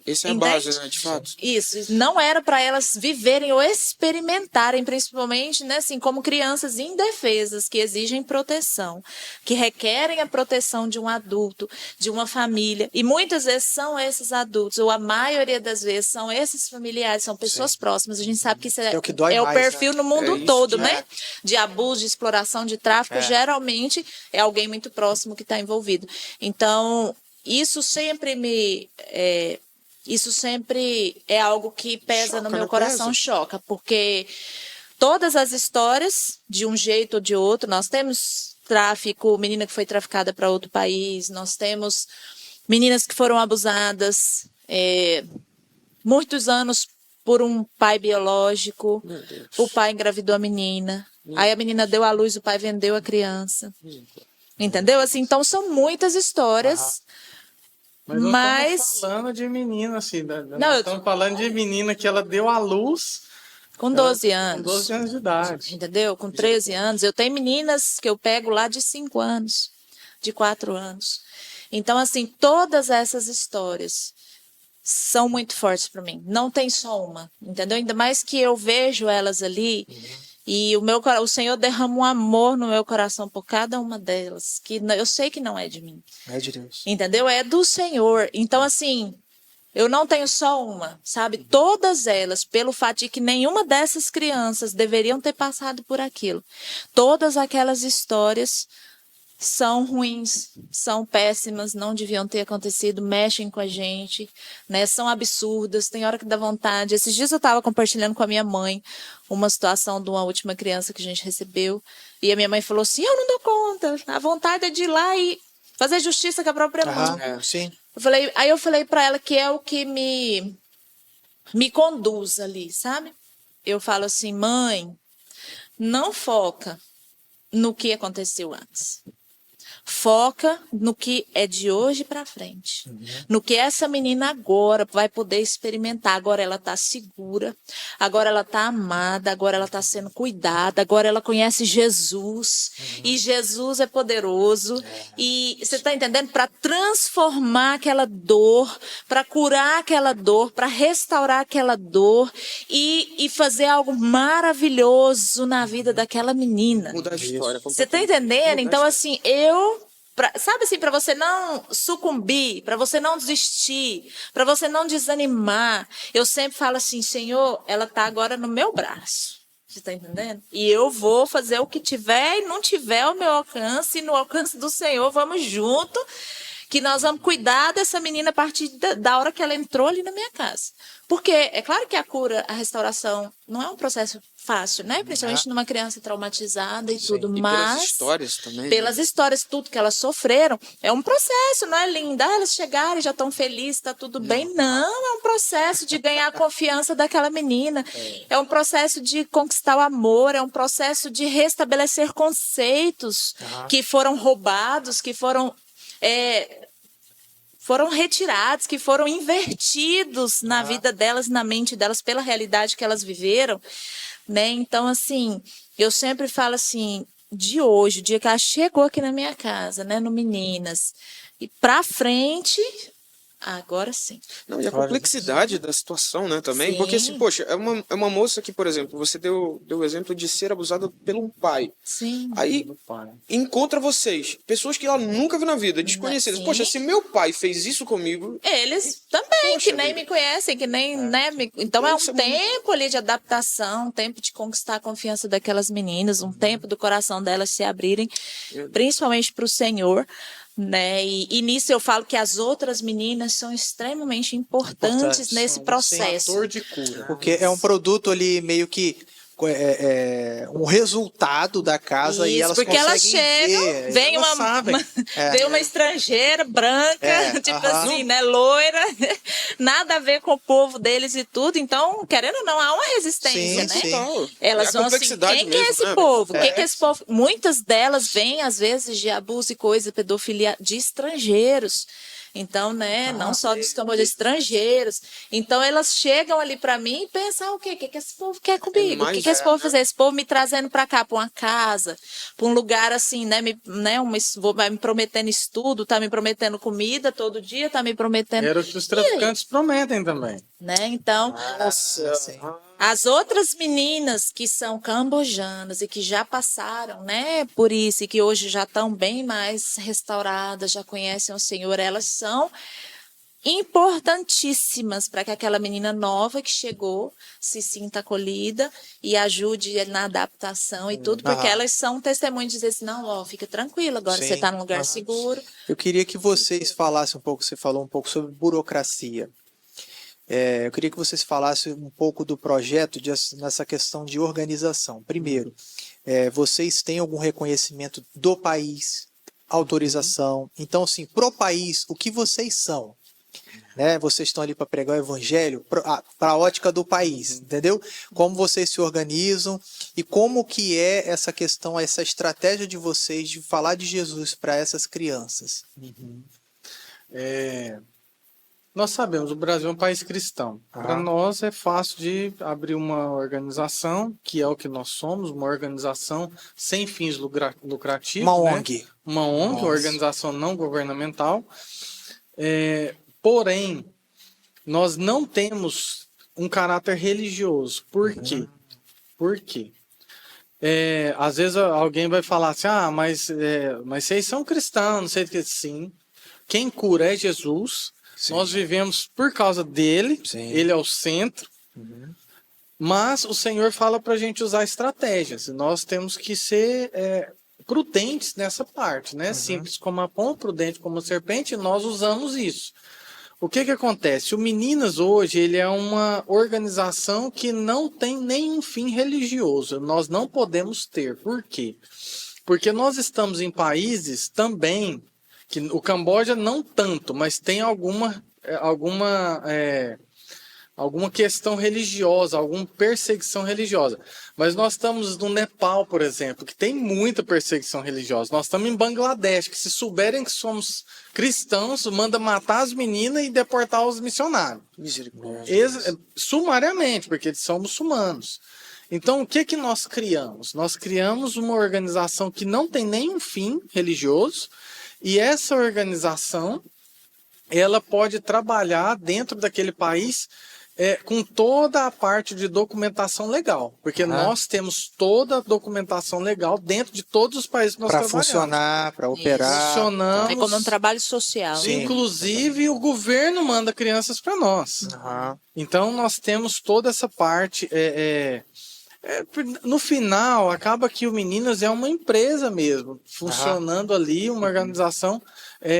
Essa é a Entende? base, né, de fato. Isso não era para elas viverem ou experimentarem, principalmente, né, assim, como crianças indefesas que exigem proteção, que requerem a proteção de um adulto, de uma família, e muitas vezes são esses adultos, ou a maioria das vezes são esses familiares, são pessoas próximas. A gente sabe que isso É o que dói o mais, perfil né? no mundo É isso, todo, né? né? De abuso, de exploração, de tráfico, geralmente é alguém muito próximo que está envolvido. Então, isso sempre é algo que pesa Choca, no meu né? coração, Pesa. choca, porque todas as histórias, de um jeito ou de outro, nós temos tráfico, menina que foi traficada para outro país, nós temos meninas que foram abusadas muitos anos por um pai biológico, Meu Deus. o pai engravidou a menina, aí a menina deu à luz, o pai vendeu a criança. Entendeu? Assim, então são muitas histórias. Mas nós Mas estamos falando de menina, assim, Não, nós eu- estamos falando de menina que ela deu à luz com 12 com anos. 12 anos de idade. Entendeu? Com 13 anos. Eu tenho meninas que eu pego lá de 5 anos, de 4 anos. Então, assim, todas essas histórias são muito fortes para mim. Não tem só uma, entendeu? Ainda mais que eu vejo elas ali e o Senhor derrama um amor no meu coração por cada uma delas, que eu sei que não é de mim. É de Deus. Entendeu? É do Senhor. Então, assim, eu não tenho só uma, sabe? Todas elas, pelo fato de que nenhuma dessas crianças deveriam ter passado por aquilo. Todas aquelas histórias são ruins, são péssimas, não deviam ter acontecido, mexem com a gente, né? São absurdas, tem hora que dá vontade. Esses dias eu estava compartilhando com a minha mãe uma situação de uma última criança que a gente recebeu, e a minha mãe falou assim, eu não dou conta, a vontade é de ir lá e fazer justiça com a própria mão. Sim. Aí eu falei para ela que é o que me conduz ali, sabe? Eu falo assim, mãe, não foca no que aconteceu antes. Foca no que é de hoje para frente. No que essa menina agora vai poder experimentar. Agora ela está segura, agora ela está amada, agora ela está sendo cuidada, agora ela conhece Jesus. E Jesus é poderoso. E você está entendendo? Para transformar aquela dor, para curar aquela dor, para restaurar aquela dor e fazer algo maravilhoso na vida daquela menina. Mudar a história. Você tá entendendo? Então, assim, sabe assim, para você não sucumbir, para você não desistir, para você não desanimar, eu sempre falo assim, Senhor, ela tá agora no meu braço. Você tá entendendo? E eu vou fazer o que tiver e não tiver ao meu alcance, e no alcance do Senhor, vamos junto, que nós vamos cuidar dessa menina a partir da hora que ela entrou ali na minha casa. Porque é claro que a cura, a restauração, não é um processo fácil, né? Principalmente numa criança traumatizada e tudo, E mas pelas histórias também. pelas histórias, tudo que elas sofreram, é um processo, não é, Linda? Ah, elas chegaram e já estão felizes, está tudo bem. Não, é um processo de ganhar a confiança daquela menina. É um processo de conquistar o amor, é um processo de restabelecer conceitos que foram roubados, que foram retirados, que foram invertidos na vida delas, na mente delas, pela realidade que elas viveram, né? Então, assim, eu sempre falo assim, de hoje, o dia que ela chegou aqui na minha casa, né, no Meninas, e pra frente, agora sim. Não, e a complexidade da situação, né, também. Sim. Porque, assim, poxa, é uma moça que, por exemplo, você deu o exemplo de ser abusada pelo pai. Sim. Aí encontra vocês, pessoas que ela nunca viu na vida, desconhecidas. Sim. Poxa, se meu pai fez isso comigo. Eles também, Poxa que nem vida. me conhecem, que nem, né? Então é um Isso é muito- tempo ali de adaptação, um tempo de conquistar a confiança daquelas meninas, um tempo do coração delas se abrirem, principalmente para o Senhor, né? E nisso eu falo que as outras meninas são extremamente importantes nesse Um processo. fator de cura. Porque é um produto ali meio que um resultado da casa e Isso, elas porque elas conseguem chegam, ver, vem elas uma, sabem. vem uma estrangeira branca, tipo assim, né, loira, nada a ver com o povo deles e tudo. Então, querendo ou não, há uma resistência, Sim, né? sim. Total. Elas É a vão assim, complexidade quem que é mesmo, esse né? povo? Quem que é esse povo? Muitas delas vêm, às vezes, de abuso e coisa, pedofilia de estrangeiros. Então, né, não só dos cambodjanos, estrangeiros. Então, elas chegam ali para mim e pensam, o quê? O que que esse povo quer comigo? O que que esse povo fazer? Esse povo me trazendo para cá, para uma casa, para um lugar assim, né, vai me prometendo estudo, tá me prometendo comida todo dia, tá me prometendo, Era o que os traficantes prometem também. né? Então, Nossa. sim. as outras meninas que são cambojanas e que já passaram, né, por isso e que hoje já estão bem mais restauradas, já conhecem o Senhor, elas são importantíssimas para que aquela menina nova que chegou se sinta acolhida e ajude na adaptação e tudo, porque elas são testemunhos de dizer assim, não, ó, fica tranquila, agora Sim. você está num lugar seguro. Eu queria que vocês falassem um pouco, você falou um pouco sobre burocracia. Eu queria que vocês falassem um pouco do projeto nessa questão de organização. Primeiro, vocês têm algum reconhecimento do país, autorização? Então, assim, pro país, o que vocês são? Né? Vocês estão ali para pregar o evangelho para a ótica do país, entendeu? Como vocês se organizam e como que é essa questão, essa estratégia de vocês de falar de Jesus para essas crianças? Nós sabemos, o Brasil é um país cristão. Para nós é fácil de abrir uma organização, que é o que nós somos, uma organização sem fins lucrativos. Uma né? ONG. Uma ONG, Nossa. organização não governamental. Porém, nós não temos um caráter religioso. Por quê? Por quê? Às vezes alguém vai falar assim, mas vocês são cristãos, não sei o que. Sim, quem cura é Jesus. Sim. Nós vivemos por causa dele, Sim. ele é o centro. Mas o Senhor fala para a gente usar estratégias. Nós temos que ser prudentes nessa parte, né? Simples como a pomba, prudente como a serpente, e nós usamos isso. O que acontece? O Meninas hoje ele é uma organização que não tem nenhum fim religioso. Nós não podemos ter. Por quê? Porque nós estamos em países também, que o Camboja não tanto, mas tem alguma questão religiosa, alguma perseguição religiosa. Mas nós estamos no Nepal, por exemplo, que tem muita perseguição religiosa. Nós estamos em Bangladesh, que se souberem que somos cristãos, manda matar as meninas e deportar os missionários. Misericórdia. Sumariamente, porque eles são muçulmanos. Então, o que nós criamos? Nós criamos uma organização que não tem nenhum fim religioso, e essa organização ela pode trabalhar dentro daquele país com toda a parte de documentação legal, porque nós temos toda a documentação legal dentro de todos os países que nós trabalhamos. Para funcionar, para operar. Funcionamos. É como um trabalho social. Sim. Inclusive, o governo manda crianças para nós. Então, nós temos toda essa parte No final, acaba que o Meninas é uma empresa mesmo, funcionando ali, uma organização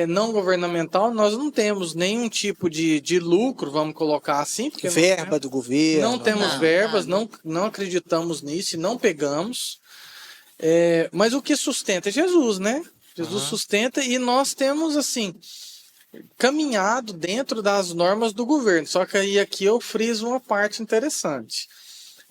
não governamental. Nós não temos nenhum tipo de lucro, vamos colocar assim. Porque Verba do governo. não temos Não, verbas, nada. não acreditamos nisso e não pegamos. Mas o que sustenta é Jesus, né? Jesus sustenta e nós temos, assim, caminhado dentro das normas do governo. Só que aí aqui eu friso uma parte interessante.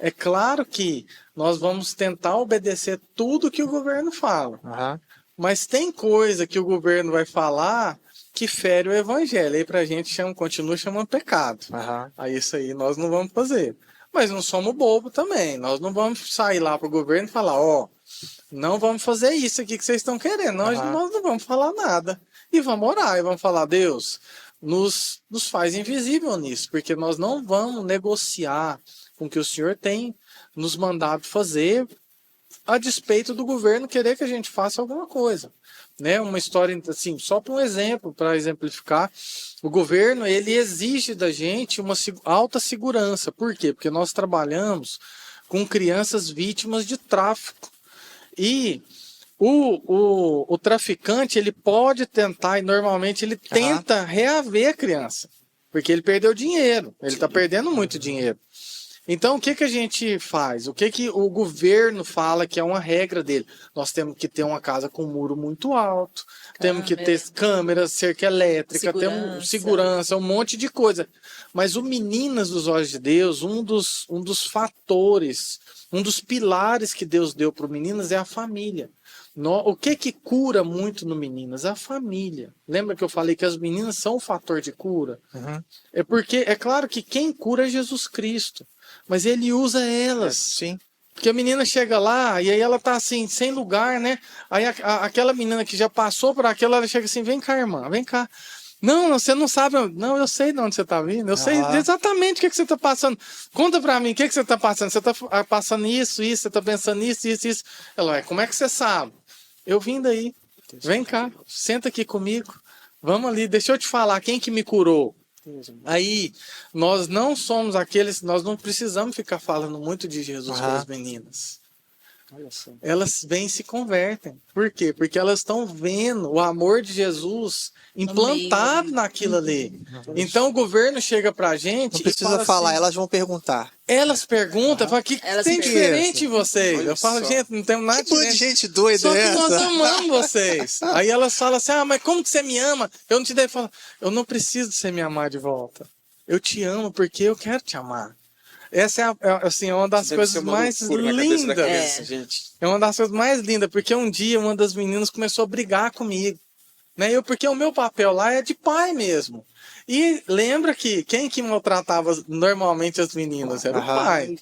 É claro que nós vamos tentar obedecer tudo que o governo fala. Mas tem coisa que o governo vai falar que fere o evangelho. Aí pra gente continua chamando pecado. Aí isso aí nós não vamos fazer. Mas não somos bobo também. Nós não vamos sair lá pro governo e falar, não vamos fazer isso aqui que vocês estão querendo. Nós não vamos falar nada. E vamos orar e vamos falar, Deus, nos faz invisível nisso, porque nós não vamos negociar com o que o Senhor tem nos mandado fazer a despeito do governo querer que a gente faça alguma coisa. Né? Uma história, assim, só para um exemplo, para exemplificar, o governo, ele exige da gente uma alta segurança. Por quê? Porque nós trabalhamos com crianças vítimas de tráfico. E o traficante, ele pode tentar, e normalmente ele tenta reaver a criança, porque ele perdeu dinheiro, ele está perdendo muito dinheiro. Então, o que a gente faz? O que o governo fala que é uma regra dele? Nós temos que ter uma casa com um muro muito alto, temos que ter câmeras, cerca elétrica, temos segurança, um monte de coisa. Mas o Meninas dos Olhos de Deus, um dos fatores, um dos pilares que Deus deu para o Meninas é a família. O que cura muito no Meninas? A família. Lembra que eu falei que as meninas são o fator de cura? É porque, é claro que quem cura é Jesus Cristo, mas ele usa elas. Sim. Porque a menina chega lá e aí ela tá assim, sem lugar, né? Aí aquela menina que já passou por aquela, ela chega assim, vem cá, irmã, vem cá. Não, você não sabe. Não, eu sei de onde você tá vindo. Eu sei exatamente o que você tá passando. Conta pra mim, o que você tá passando? Você tá passando isso, você tá pensando isso. Ela, como é que você sabe? Eu vim daí. Vem cá, senta aqui comigo. Vamos ali, deixa eu te falar, quem que me curou? Aí, nós não somos aqueles, nós não precisamos ficar falando muito de Jesus para as meninas. Elas vêm e se convertem. Por quê? Porque elas estão vendo o amor de Jesus implantado naquilo ali. Então o governo chega pra gente. Não precisa falar, assim, elas vão perguntar. Elas perguntam, falam, o que tem diferente em vocês? Eu falo, gente, não tem nada diferente. Que gente doida Só que essa? nós amamos vocês. Aí elas falam assim, mas como que você me ama? Eu não te dei. Eu não preciso de você me amar de volta. Eu te amo porque eu quero te amar. Essa é uma das coisas mais lindas. É uma das coisas mais lindas, porque um dia uma das meninas começou a brigar comigo. Né? Porque o meu papel lá é de pai mesmo. E lembra que quem que maltratava normalmente as meninas era o pai.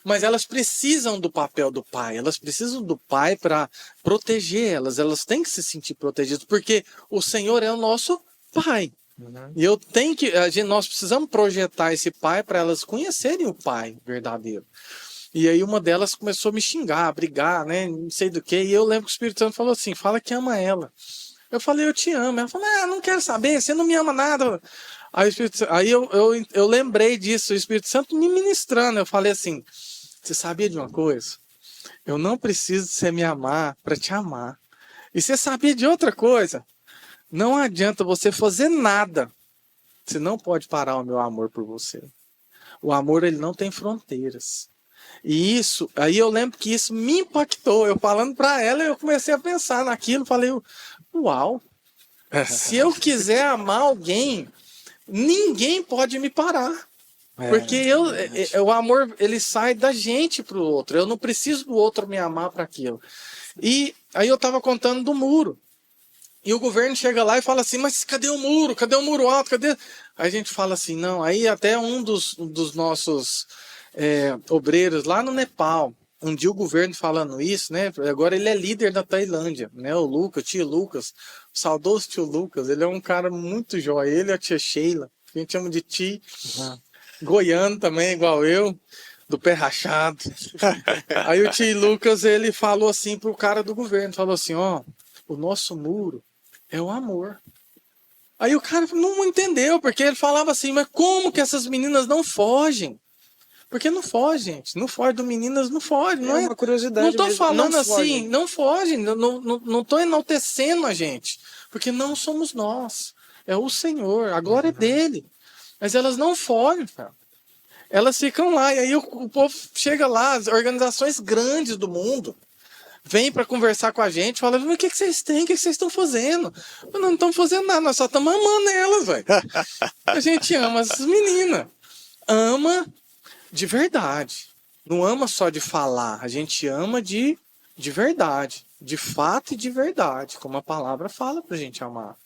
Mas elas precisam do papel do pai. Elas precisam do pai para proteger elas. Elas têm que se sentir protegidas, porque o Senhor é o nosso pai. E nós precisamos projetar esse pai para elas conhecerem o pai verdadeiro. E aí uma delas começou a me xingar, a brigar, né? Não sei do que. E eu lembro que o Espírito Santo falou assim, fala que ama ela. Eu falei, eu te amo. Ela falou, não quero saber, você não me ama nada. Aí eu lembrei disso, o Espírito Santo me ministrando. Eu falei assim, você sabia de uma coisa? Eu não preciso de você me amar para te amar. E você sabia de outra coisa? Não adianta você fazer nada. Você não pode parar o meu amor por você. O amor, ele não tem fronteiras. E isso, aí eu lembro que isso me impactou. Eu falando para ela, eu comecei a pensar naquilo. Falei, uau. Se eu quiser amar alguém, ninguém pode me parar. Porque o amor, ele sai da gente pro outro. Eu não preciso do outro me amar para aquilo. E aí eu estava contando do muro. E o governo chega lá e fala assim, mas cadê o muro? Cadê o muro alto? Cadê? Aí a gente fala assim, não. Aí até um dos nossos obreiros lá no Nepal, um dia o governo falando isso, né? Agora ele é líder da Tailândia, né? O tio Lucas, o saudoso tio Lucas, ele é um cara muito jóia. Ele e a tia Sheila, que a gente chama de tio, goiano também, igual eu, do pé rachado. Aí o tio Lucas, ele falou assim pro cara do governo, falou assim, o nosso muro é o amor. Aí o cara não entendeu, porque ele falava assim, mas como que essas meninas não fogem? Porque não foge, gente. Não foge do Meninas, não foge. Não É é, uma curiosidade não tô mesmo. falando Não foge. assim, não foge. Não tô enaltecendo a gente. Porque não somos nós. É o Senhor. A glória é dele. Mas elas não fogem, cara. Elas ficam lá. E aí o povo chega lá, as organizações grandes do mundo vêm para conversar com a gente, fala, mas o que vocês têm? O que vocês estão fazendo? Nós não estamos fazendo nada, nós só estamos amando elas, velho. A gente ama essas meninas. Ama de verdade. Não ama só de falar. A gente ama de verdade. De fato e de verdade. Como a palavra fala pra gente amar.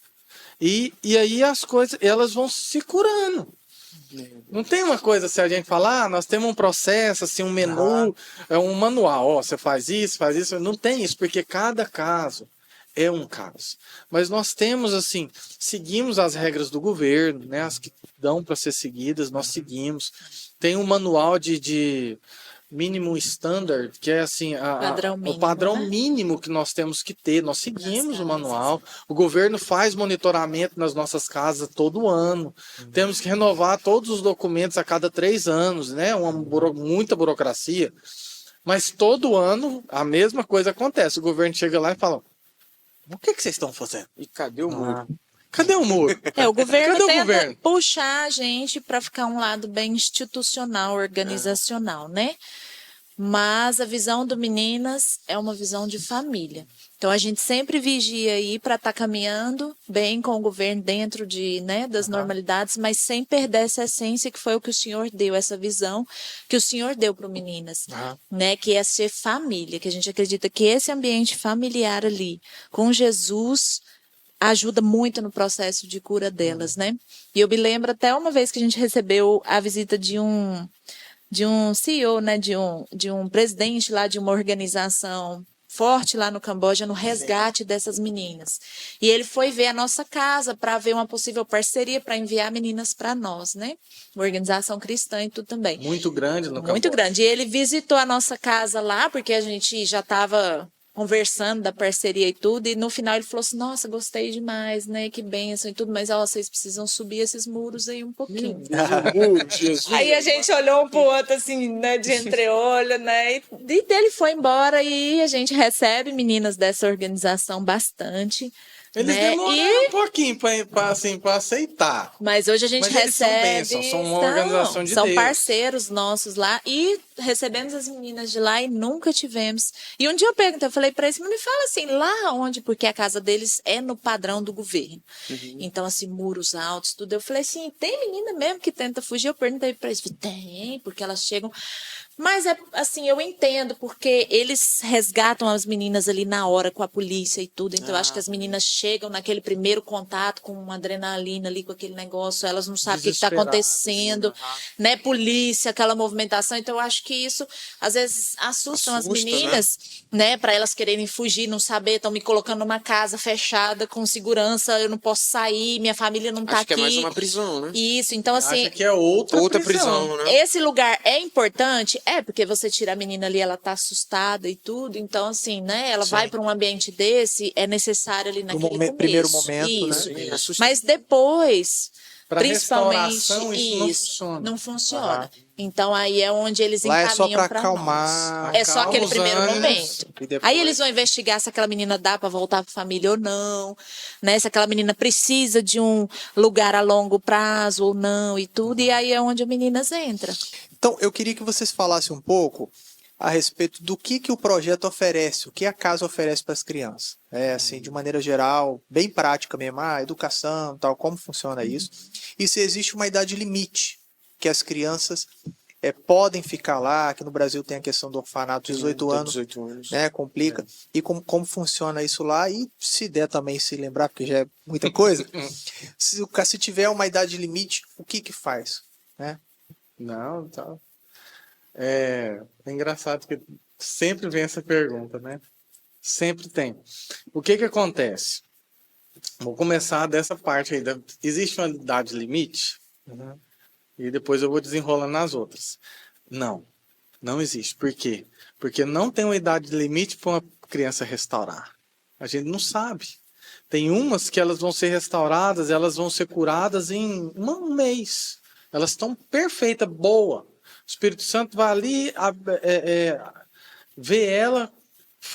E aí as coisas, elas vão se curando. Não tem uma coisa assim, a gente fala, nós temos um processo, assim, um menu, é um manual, ó, você faz isso. Não tem isso, porque cada caso é um caso. Mas nós temos, assim, seguimos as regras do governo, né, as que dão para ser seguidas, nós seguimos. Tem um manual de mínimo standard, que é assim, Padrão o mínimo, padrão né? mínimo que nós temos que ter. Nós seguimos o manual. O governo faz monitoramento nas nossas casas todo ano. Temos que renovar todos os documentos a cada 3 anos, né? Muita burocracia. Mas todo ano a mesma coisa acontece. O governo chega lá e fala: o que vocês estão fazendo? E cadê o muro? Cadê o muro? O governo Cadê o tenta governo? puxar a gente para ficar um lado bem institucional, organizacional, né? Mas a visão do Meninas é uma visão de família. Então a gente sempre vigia aí para estar caminhando bem com o governo dentro das normalidades, mas sem perder essa essência que foi o que o Senhor deu, essa visão que o Senhor deu para o Meninas, né? Que é ser família, que a gente acredita que esse ambiente familiar ali, com Jesus, ajuda muito no processo de cura delas, né? E eu me lembro até uma vez que a gente recebeu a visita de um CEO, né, de um presidente lá de uma organização forte lá no Camboja, no resgate dessas meninas. E ele foi ver a nossa casa para ver uma possível parceria para enviar meninas para nós, né? Uma organização cristã e tudo também. Muito grande no Camboja. Muito grande. E ele visitou a nossa casa lá, porque a gente já estava conversando da parceria e tudo, e no final ele falou assim, nossa, gostei demais, né, que bênção e tudo, mas ó, vocês precisam subir esses muros aí um pouquinho. Aí a gente olhou um pro outro assim, né, de entreolho, né, e dele foi embora e a gente recebe meninas dessa organização bastante. Eles né? demoraram um pouquinho para aceitar. Mas hoje a gente Mas eles recebe. são bênçãos, são uma organização de são Deus. parceiros nossos lá e recebemos as meninas de lá e nunca tivemos. E um dia eu perguntei, eu falei para eles, mas me fala assim, lá onde, porque a casa deles é no padrão do governo. Então, assim, muros altos, tudo. Eu falei assim, tem menina mesmo que tenta fugir? Eu perguntei para eles, tem, porque elas chegam. Mas é assim, eu entendo, porque eles resgatam as meninas ali na hora com a polícia e tudo. Então, eu acho que as meninas chegam naquele primeiro contato com uma adrenalina ali, com aquele negócio, elas não sabem o que está acontecendo, né? Polícia, aquela movimentação. Então, eu acho que isso, às vezes, assustam as meninas, né? Para elas quererem fugir, não saber, estão me colocando numa casa fechada, com segurança, eu não posso sair, minha família não está aqui. Acho que é mais uma prisão, né? Isso, então, assim. Acho que é outra prisão, né? Esse lugar é importante. Porque você tira a menina ali, ela tá assustada e tudo, então assim, né, ela vai para um ambiente desse, é necessário ali naquele começo. Primeiro momento, isso. né? Mas depois, Pra principalmente, restauração, isso não funciona. Então aí é onde eles Lá é só encaminham para para acalmar. nós. É só aquele os primeiro ânimos, momento. e depois- Aí eles vão investigar se aquela menina dá para voltar para família ou não, né? Se aquela menina precisa de um lugar a longo prazo ou não e tudo. E aí é onde a meninas entra. Então, eu queria que vocês falassem um pouco a respeito do que o projeto oferece, o que a casa oferece para as crianças. Assim, de maneira geral, bem prática mesmo, educação, tal, como funciona isso. E se existe uma idade limite que as crianças podem ficar lá, aqui no Brasil tem a questão do orfanato, 18 anos, né, complica. E como funciona isso lá, e se der também se lembrar, porque já é muita coisa, se tiver uma idade limite, o que faz, né? Não, tá. É engraçado que sempre vem essa pergunta, né? Sempre tem. O que acontece? Vou começar dessa parte aí. Existe uma idade limite? E depois eu vou desenrolando nas outras. Não existe. Por quê? Porque não tem uma idade limite para uma criança restaurar. A gente não sabe. Tem umas que elas vão ser restauradas, elas vão ser curadas em um mês. Elas estão perfeitas, boa. Espírito Santo vai ali, vê ela,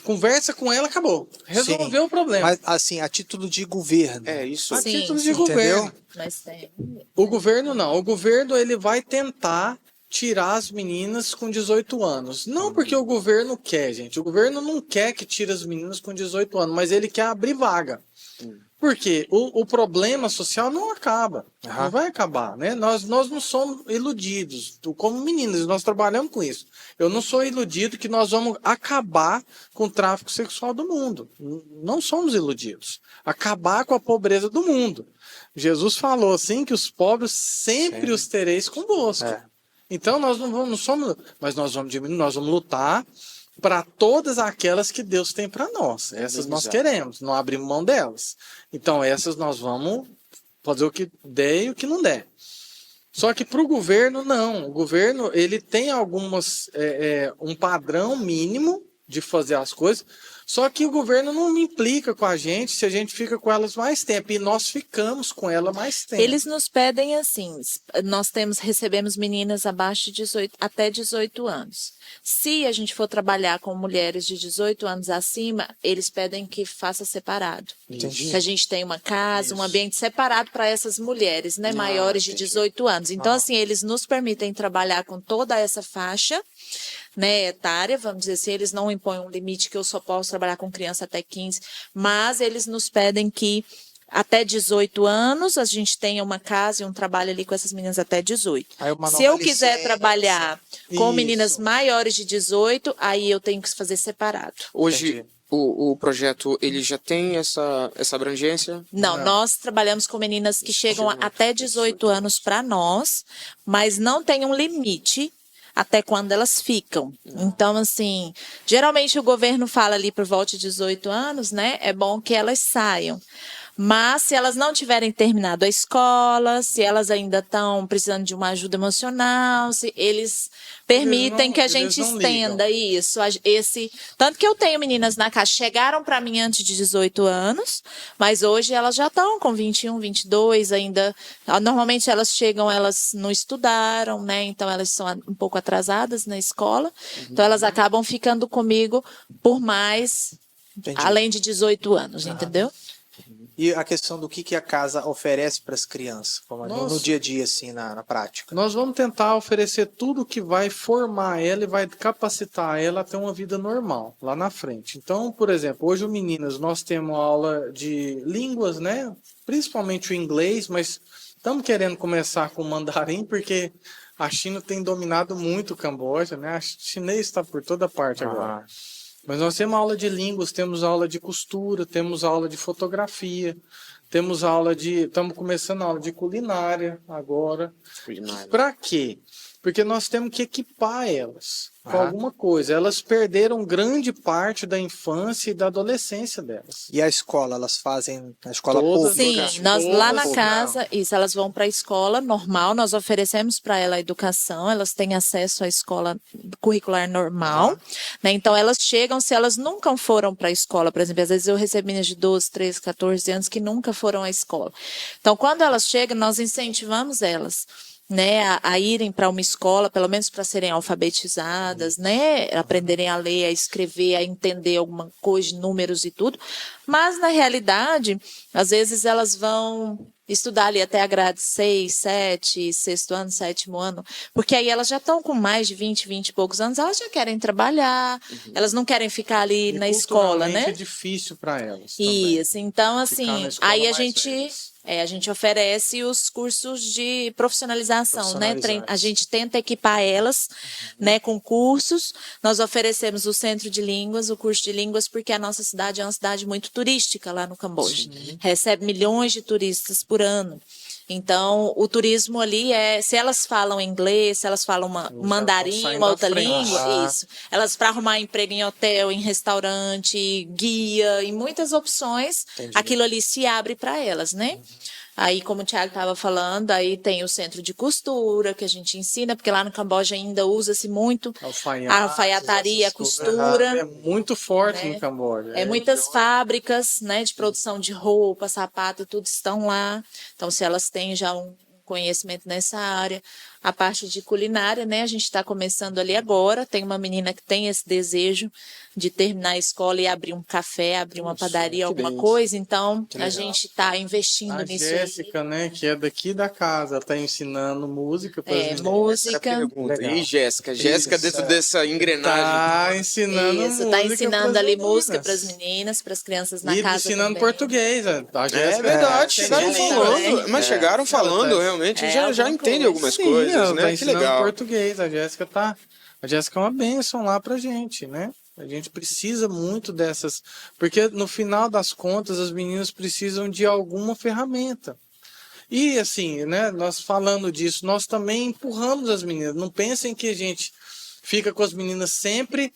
conversa com ela, acabou. Resolveu o problema. Mas, assim, a título de governo. É isso. A Sim, título de sim. governo. Entendeu? Mas tem. O governo não. O governo ele vai tentar tirar as meninas com 18 anos. Não porque o governo quer, gente. O governo não quer que tire as meninas com 18 anos, mas ele quer abrir vaga. Porque o problema social não acaba. Aham. Não vai acabar, né? Nós não somos iludidos. Como meninas, nós trabalhamos com isso. Eu não sou iludido que nós vamos acabar com o tráfico sexual do mundo. Não somos iludidos. Acabar com a pobreza do mundo. Jesus falou assim que os pobres sempre os tereis convosco. É. Então nós não somos, mas nós vamos diminuir, nós vamos lutar para todas aquelas que Deus tem para nós. Essas nós queremos, não abrimos mão delas. Então essas nós vamos fazer o que der e o que não der. Só que para o governo não. O governo ele tem um padrão mínimo de fazer as coisas. Só que o governo não implica com a gente se a gente fica com elas mais tempo. E nós ficamos com ela mais tempo. Eles nos pedem assim, recebemos meninas abaixo de 18, até 18 anos. Se a gente for trabalhar com mulheres de 18 anos acima, eles pedem que faça separado. Entendi. Que a gente tenha uma casa, um ambiente separado para essas mulheres, né, maiores de 18 anos. Então, assim, eles nos permitem trabalhar com toda essa faixa, né, etária, vamos dizer assim, eles não impõem um limite que eu só posso trabalhar com criança até 15, mas eles nos pedem que até 18 anos a gente tenha uma casa e um trabalho ali com essas meninas até 18. Aí uma Se nova eu quiser licença. trabalhar com Isso. meninas maiores de 18, aí eu tenho que fazer separado. Hoje, Entendi. o projeto, ele já tem essa abrangência? Não, nós trabalhamos com meninas que chegam até 18 anos para nós, mas não tem um limite até quando elas ficam. Então, assim, geralmente o governo fala ali por volta de 18 anos, né? É bom que elas saiam. Mas se elas não tiverem terminado a escola, se elas ainda estão precisando de uma ajuda emocional, se eles permitem que a gente estenda isso, tanto que eu tenho meninas na casa, chegaram para mim antes de 18 anos, mas hoje elas já estão com 21, 22 ainda. Normalmente elas chegam, elas não estudaram, né? Então elas são um pouco atrasadas na escola. Então elas acabam ficando comigo por mais, Entendi. além de 18 anos, entendeu? E a questão do que a casa oferece para as crianças, como no dia a dia, assim, na prática. Nós vamos tentar oferecer tudo que vai formar ela e vai capacitar ela a ter uma vida normal lá na frente. Então, por exemplo, hoje, meninas, nós temos aula de línguas, né? Principalmente o inglês, mas estamos querendo começar com o mandarim, porque a China tem dominado muito o Camboja, né? A chinês está por toda parte agora. Mas nós temos aula de línguas, temos aula de costura, temos aula de fotografia, temos aula estamos começando a aula de culinária agora. Para quê? Porque nós temos que equipar elas com alguma coisa. Elas perderam grande parte da infância e da adolescência delas. E a escola, elas fazem a escola Todas, pública? Sim, nós lá na Todas, casa, isso, elas vão para a escola normal, nós oferecemos para ela a educação, elas têm acesso à escola curricular normal, né? Então elas chegam, se elas nunca foram para a escola, por exemplo, às vezes eu recebo meninas de 12, 13, 14 anos que nunca foram à escola. Então quando elas chegam, nós incentivamos elas, né, a irem para uma escola, pelo menos para serem alfabetizadas, né, aprenderem a ler, a escrever, a entender alguma coisa, números e tudo. Mas, na realidade, às vezes elas vão estudar ali até a grade 6, 7, sexto ano, sétimo ano, porque aí elas já estão com mais de 20 e poucos anos, elas já querem trabalhar, elas não querem ficar ali na escola, né? É difícil para elas também. Isso, então assim, aí a gente oferece os cursos de profissionalização, né? A gente tenta equipar elas, né, com cursos. Nós oferecemos o centro de línguas, o curso de línguas, porque a nossa cidade é uma cidade muito turística lá no Camboja. Recebe milhões de turistas por ano. Então, o turismo ali se elas falam inglês, se elas falam mandarim, uma outra língua, isso. Elas para arrumar emprego em hotel, em restaurante, guia, em muitas opções, aquilo ali se abre para elas, né? Aí, como o Thiago estava falando, aí tem o centro de costura, que a gente ensina, porque lá no Camboja ainda usa-se muito a alfaiataria, a costura. É muito forte no Camboja. Muitas fábricas, né, de produção de roupa, sapato, tudo estão lá. Então, se elas têm já um conhecimento nessa área. a parte de culinária, né? A gente está começando ali agora. Tem uma menina que tem esse desejo de terminar a escola e abrir um café, abrir uma padaria, alguma bênção. coisa. Então, Que a legal. gente está investindo A nisso. Jéssica, né, que é daqui da casa, ela tá ensinando música para as meninas. Música. Pergunta. Legal. E Jéssica? Jéssica Isso, dentro é. dessa engrenagem. Tá ensinando Isso, música tá ensinando pras ali meninas. música para as meninas, para as crianças na E casa ensinando também. português. A É Jéssica verdade, tá chegaram entendendo. falando, mas chegaram falando, tá- realmente, É, já alguma entende coisa. algumas Sim, coisas, ela né? tá Que ensinando legal. português. A Jéssica é uma bênção lá pra gente, né? A gente precisa muito dessas, porque no final das contas as meninas precisam de alguma ferramenta. E assim, né, nós falando disso, nós também empurramos as meninas. Não pensem que a gente fica com as meninas sempre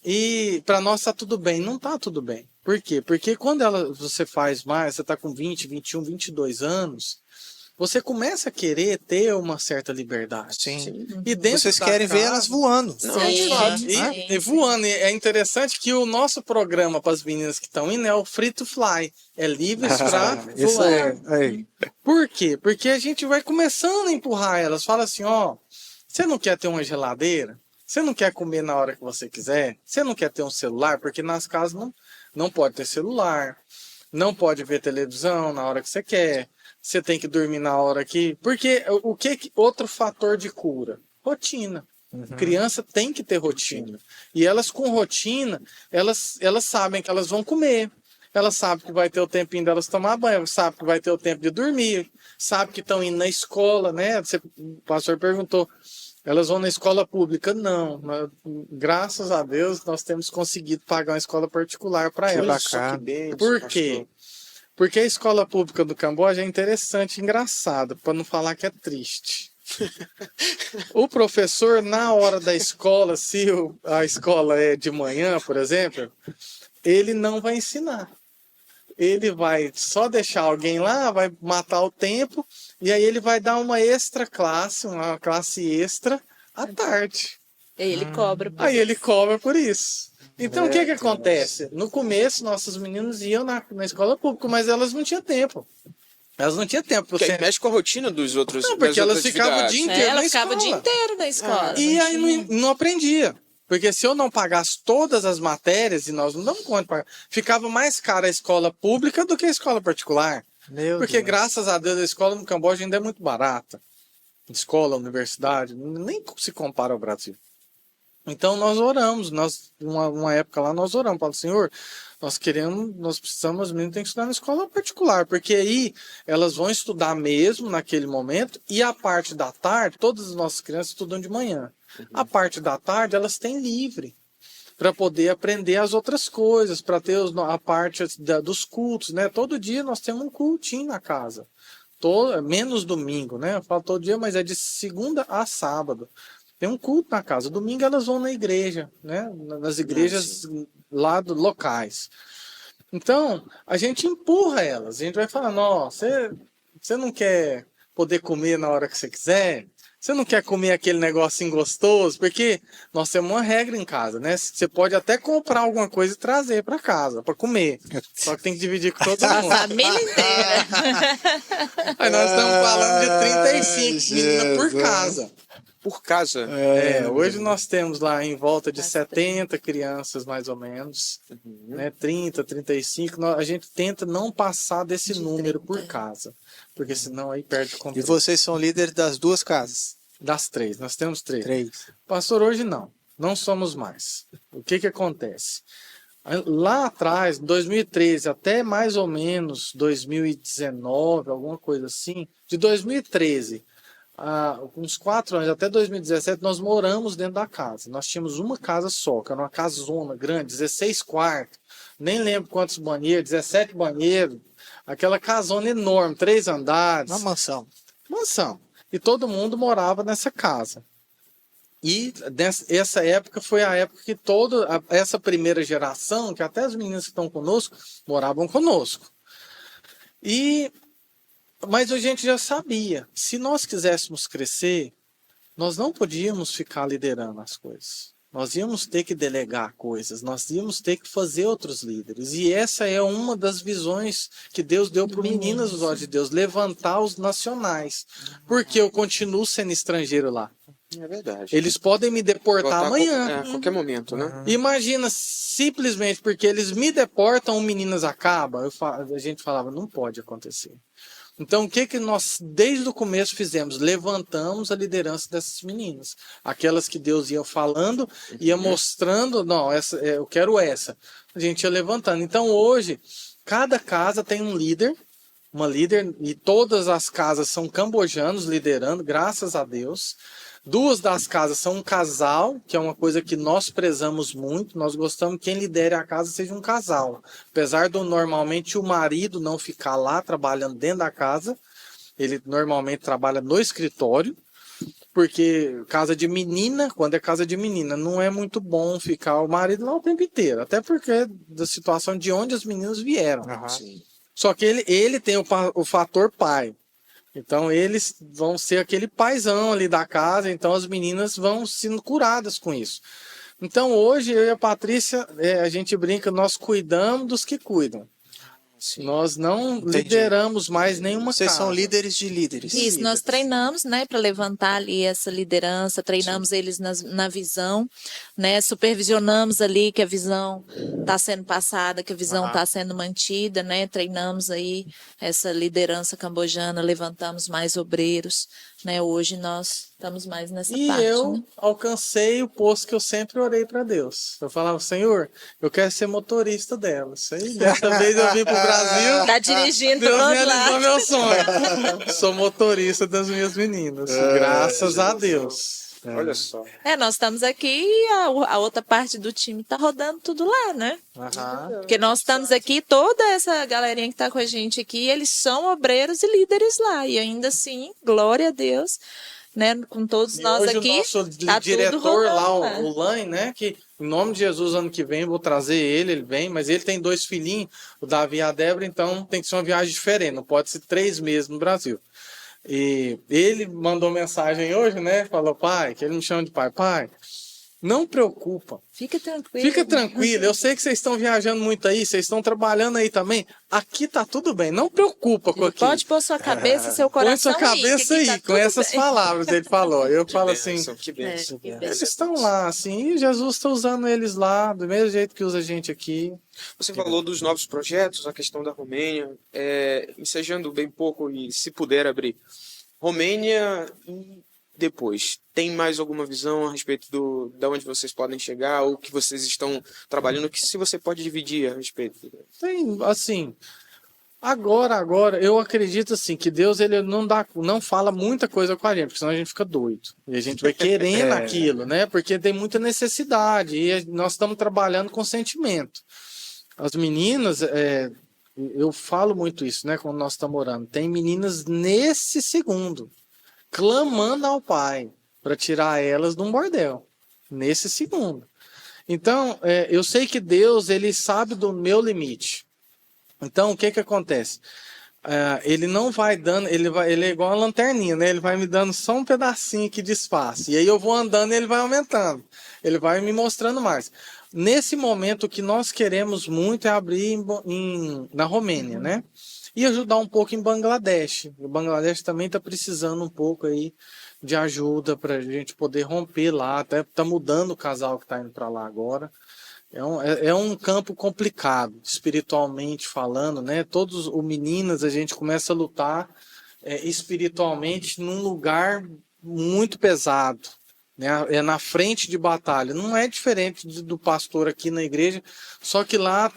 e para nós tá tudo bem. Não tá tudo bem. Por quê? Porque quando você faz mais, você tá com 20, 21, 22 anos, você começa a querer ter uma certa liberdade. Sim. E dentro Vocês da querem ver casa- elas voando. Não, Sim, de fato. E voando, é interessante que o nosso programa para as meninas que estão indo é o Free to Fly. É livres para Isso voar. aí. Por quê? Porque a gente vai começando a empurrar elas. Fala assim, ó, você não quer ter uma geladeira? Você não quer comer na hora que você quiser? Você não quer ter um celular? Porque nas casas não pode ter celular. Não pode ver televisão na hora que você quer. Você tem que dormir na hora que... Porque outro fator de cura? Rotina. Criança tem que ter rotina. E elas com rotina, elas sabem que elas vão comer. Elas sabem que vai ter o tempinho delas tomar banho, sabem que vai ter o tempo de dormir, sabem que estão indo na escola, né? O pastor perguntou, elas vão na escola pública? Não. Graças a Deus, nós temos conseguido pagar uma escola particular para Que elas. bacana. bem. Por quê? Porque a escola pública do Camboja é interessante e engraçada, para não falar que é triste. O professor, na hora da escola, se a escola é de manhã, por exemplo, ele não vai ensinar. Ele vai só deixar alguém lá, vai matar o tempo, e aí ele vai dar uma extra classe, uma classe extra, à tarde. Ele cobra. por Aí ele isso. cobra por isso. Então, o que acontece? No começo, nossos meninos iam na escola pública, mas elas não tinham tempo. Elas não tinham tempo. Porque aí mexe com a rotina dos outros. Não, porque das elas outras ficavam o atividades. dia inteiro Ela na ficava o dia escola. inteiro na escola. E não aí tinha- não aprendia. Porque se eu não pagasse todas as matérias, e nós não damos conta de pagar, ficava mais cara a escola pública do que a escola particular. Meu Porque Deus. graças a Deus a escola no Camboja ainda é muito barata. Escola, universidade, nem se compara ao Brasil. Então nós oramos, uma época lá nós oramos, falamos, Senhor, nós precisamos, as meninas têm que estudar na escola particular, porque aí elas vão estudar mesmo naquele momento, e a parte da tarde, todas as nossas crianças estudam de manhã. A parte da tarde elas têm livre para poder aprender as outras coisas, para ter a parte dos cultos, né? Todo dia nós temos um cultinho na casa. Menos domingo, né? Eu falo todo dia, mas é de segunda a sábado. Tem um culto na casa. Domingo elas vão na igreja, né? Nas igrejas lá locais. Então, a gente empurra elas. A gente vai falando, ó, você não quer poder comer na hora que você quiser? Você não quer comer aquele negocinho gostoso? Porque nós temos uma regra em casa, né? Você pode até comprar alguma coisa e trazer para casa, para comer. Só que tem que dividir com todo A mundo. família inteira. Aí nós estamos falando de 35 meninas por Jesus. casa. Por casa. Hoje nós temos lá em volta de 70 crianças, mais ou menos, né? 30, 35. A gente tenta não passar desse número por casa, porque senão aí perde o E controle. vocês são líderes das duas casas? Das três, nós temos três. 3. Pastor, hoje não somos mais. O que acontece? Lá atrás, 2013 até mais ou menos 2019, alguma coisa assim, de 2013 uns 4 anos, até 2017, nós moramos dentro da casa. Nós tínhamos uma casa só, que era uma casona grande, 16 quartos, nem lembro quantos banheiros, 17 banheiros, aquela casona enorme, 3 andares. Uma mansão. Mansão. E todo mundo morava nessa casa. E essa época foi a época que essa primeira geração, que até as meninas que estão conosco, moravam conosco. Mas a gente já sabia, se nós quiséssemos crescer, nós não podíamos ficar liderando as coisas. nós íamos ter que delegar coisas, nós íamos ter que fazer outros líderes. E essa é uma das visões que Deus deu para o Meninas dos Olhos de Deus, levantar os nacionais. Porque eu continuo sendo estrangeiro lá. É verdade. Eles podem me deportar amanhã. A qualquer momento, né? Imagina, simplesmente porque eles me deportam, o Meninas acaba. A gente falava, não pode acontecer. Então, o que nós, desde o começo, fizemos? Levantamos a liderança dessas meninas. Aquelas que Deus ia falando, ia mostrando, não, essa, eu quero essa. A gente ia levantando. Então, hoje, cada casa tem um líder, uma líder, e todas as casas são cambojanos liderando, graças a Deus. 2 das casas são um casal, que é uma coisa que nós prezamos muito. Nós gostamos que quem lidere a casa seja um casal. Apesar do normalmente o marido não ficar lá trabalhando dentro da casa, ele normalmente trabalha no escritório, porque casa de menina, quando é casa de menina, não é muito bom ficar o marido lá o tempo inteiro. Até porque é da situação de onde as meninas vieram. Sim. Só que ele tem o fator pai. Então eles vão ser aquele paizão ali da casa, então as meninas vão sendo curadas com isso. Então hoje eu e a Patrícia, a gente brinca, nós cuidamos dos que cuidam. Sim. Nós não Entendi. lideramos mais nenhuma Vocês casa. são líderes de líderes. Isso, nós líderes. treinamos, né, para levantar ali essa liderança, treinamos eles na visão, né, supervisionamos ali que a visão está sendo passada, que a visão está sendo mantida, né, treinamos aí essa liderança cambojana, levantamos mais obreiros, né, hoje nós estamos mais nessa E parte, eu né? alcancei o posto que eu sempre orei para Deus. Eu falava, Senhor, eu quero ser motorista delas. Aí, dessa vez eu vim pro Brasil. Tá dirigindo Deus todo realizou lado. meu sonho. Sou motorista das minhas meninas. Graças a Deus. Olha só. Nós estamos aqui e a outra parte do time tá rodando tudo lá, né? Aham. Porque nós estamos aqui, toda essa galerinha que está com a gente aqui, eles são obreiros e líderes lá. E ainda assim, glória a Deus, né? Com todos E nós hoje aqui. o nosso tá tudo diretor lá, rodando, o Lain, né? Que em nome de Jesus, ano que vem, vou trazer ele vem, mas ele tem 2 filhinhos, o Davi e a Débora, então tem que ser uma viagem diferente, não pode ser 3 meses no Brasil. E ele mandou mensagem hoje, né? Falou, pai, que ele me chama de pai. Pai, não preocupa. Fica tranquilo. Fica tranquilo. Eu sei que vocês estão viajando muito aí, vocês estão trabalhando aí também. Aqui tá tudo bem. Não preocupa com aqui. Pode pôr sua cabeça e seu Põe coração sua cabeça aí, que aí, aqui tá com tudo essas bem. palavras ele falou. Eu falo assim, Que bênção. Que bênção. eles estão lá, assim, e Jesus está usando eles lá, do mesmo jeito que usa a gente aqui. Você falou dos novos projetos, a questão da Romênia, ensejando bem pouco e se puder abrir. Romênia e depois, tem mais alguma visão a respeito de onde vocês podem chegar, ou que vocês estão trabalhando, que se você pode dividir a respeito? Tem, assim, agora, eu acredito assim, que Deus ele não fala muita coisa com a gente, porque senão a gente fica doido. E a gente vai querendo aquilo, né? Porque tem muita necessidade, e nós estamos trabalhando com sentimento. As meninas, eu falo muito isso, né? Quando nós estamos orando. Tem meninas nesse segundo, clamando ao Pai para tirar elas de um bordel. Nesse segundo. Então, eu sei que Deus, ele sabe do meu limite. Então, o que acontece? Ele não vai dando, ele é igual uma lanterninha, né? Ele vai me dando só um pedacinho aqui de espaço. E aí eu vou andando e ele vai aumentando. Ele vai me mostrando mais. Nesse momento, o que nós queremos muito é abrir na Romênia, né? E ajudar um pouco em Bangladesh. O Bangladesh também está precisando um pouco aí de ajuda para a gente poder romper lá. Até está mudando o casal que está indo para lá agora. É um campo complicado, espiritualmente falando, né? Todos os meninos, a gente começa a lutar espiritualmente num lugar muito pesado. Né? É na frente de batalha. Não é diferente do pastor aqui na igreja, só que lá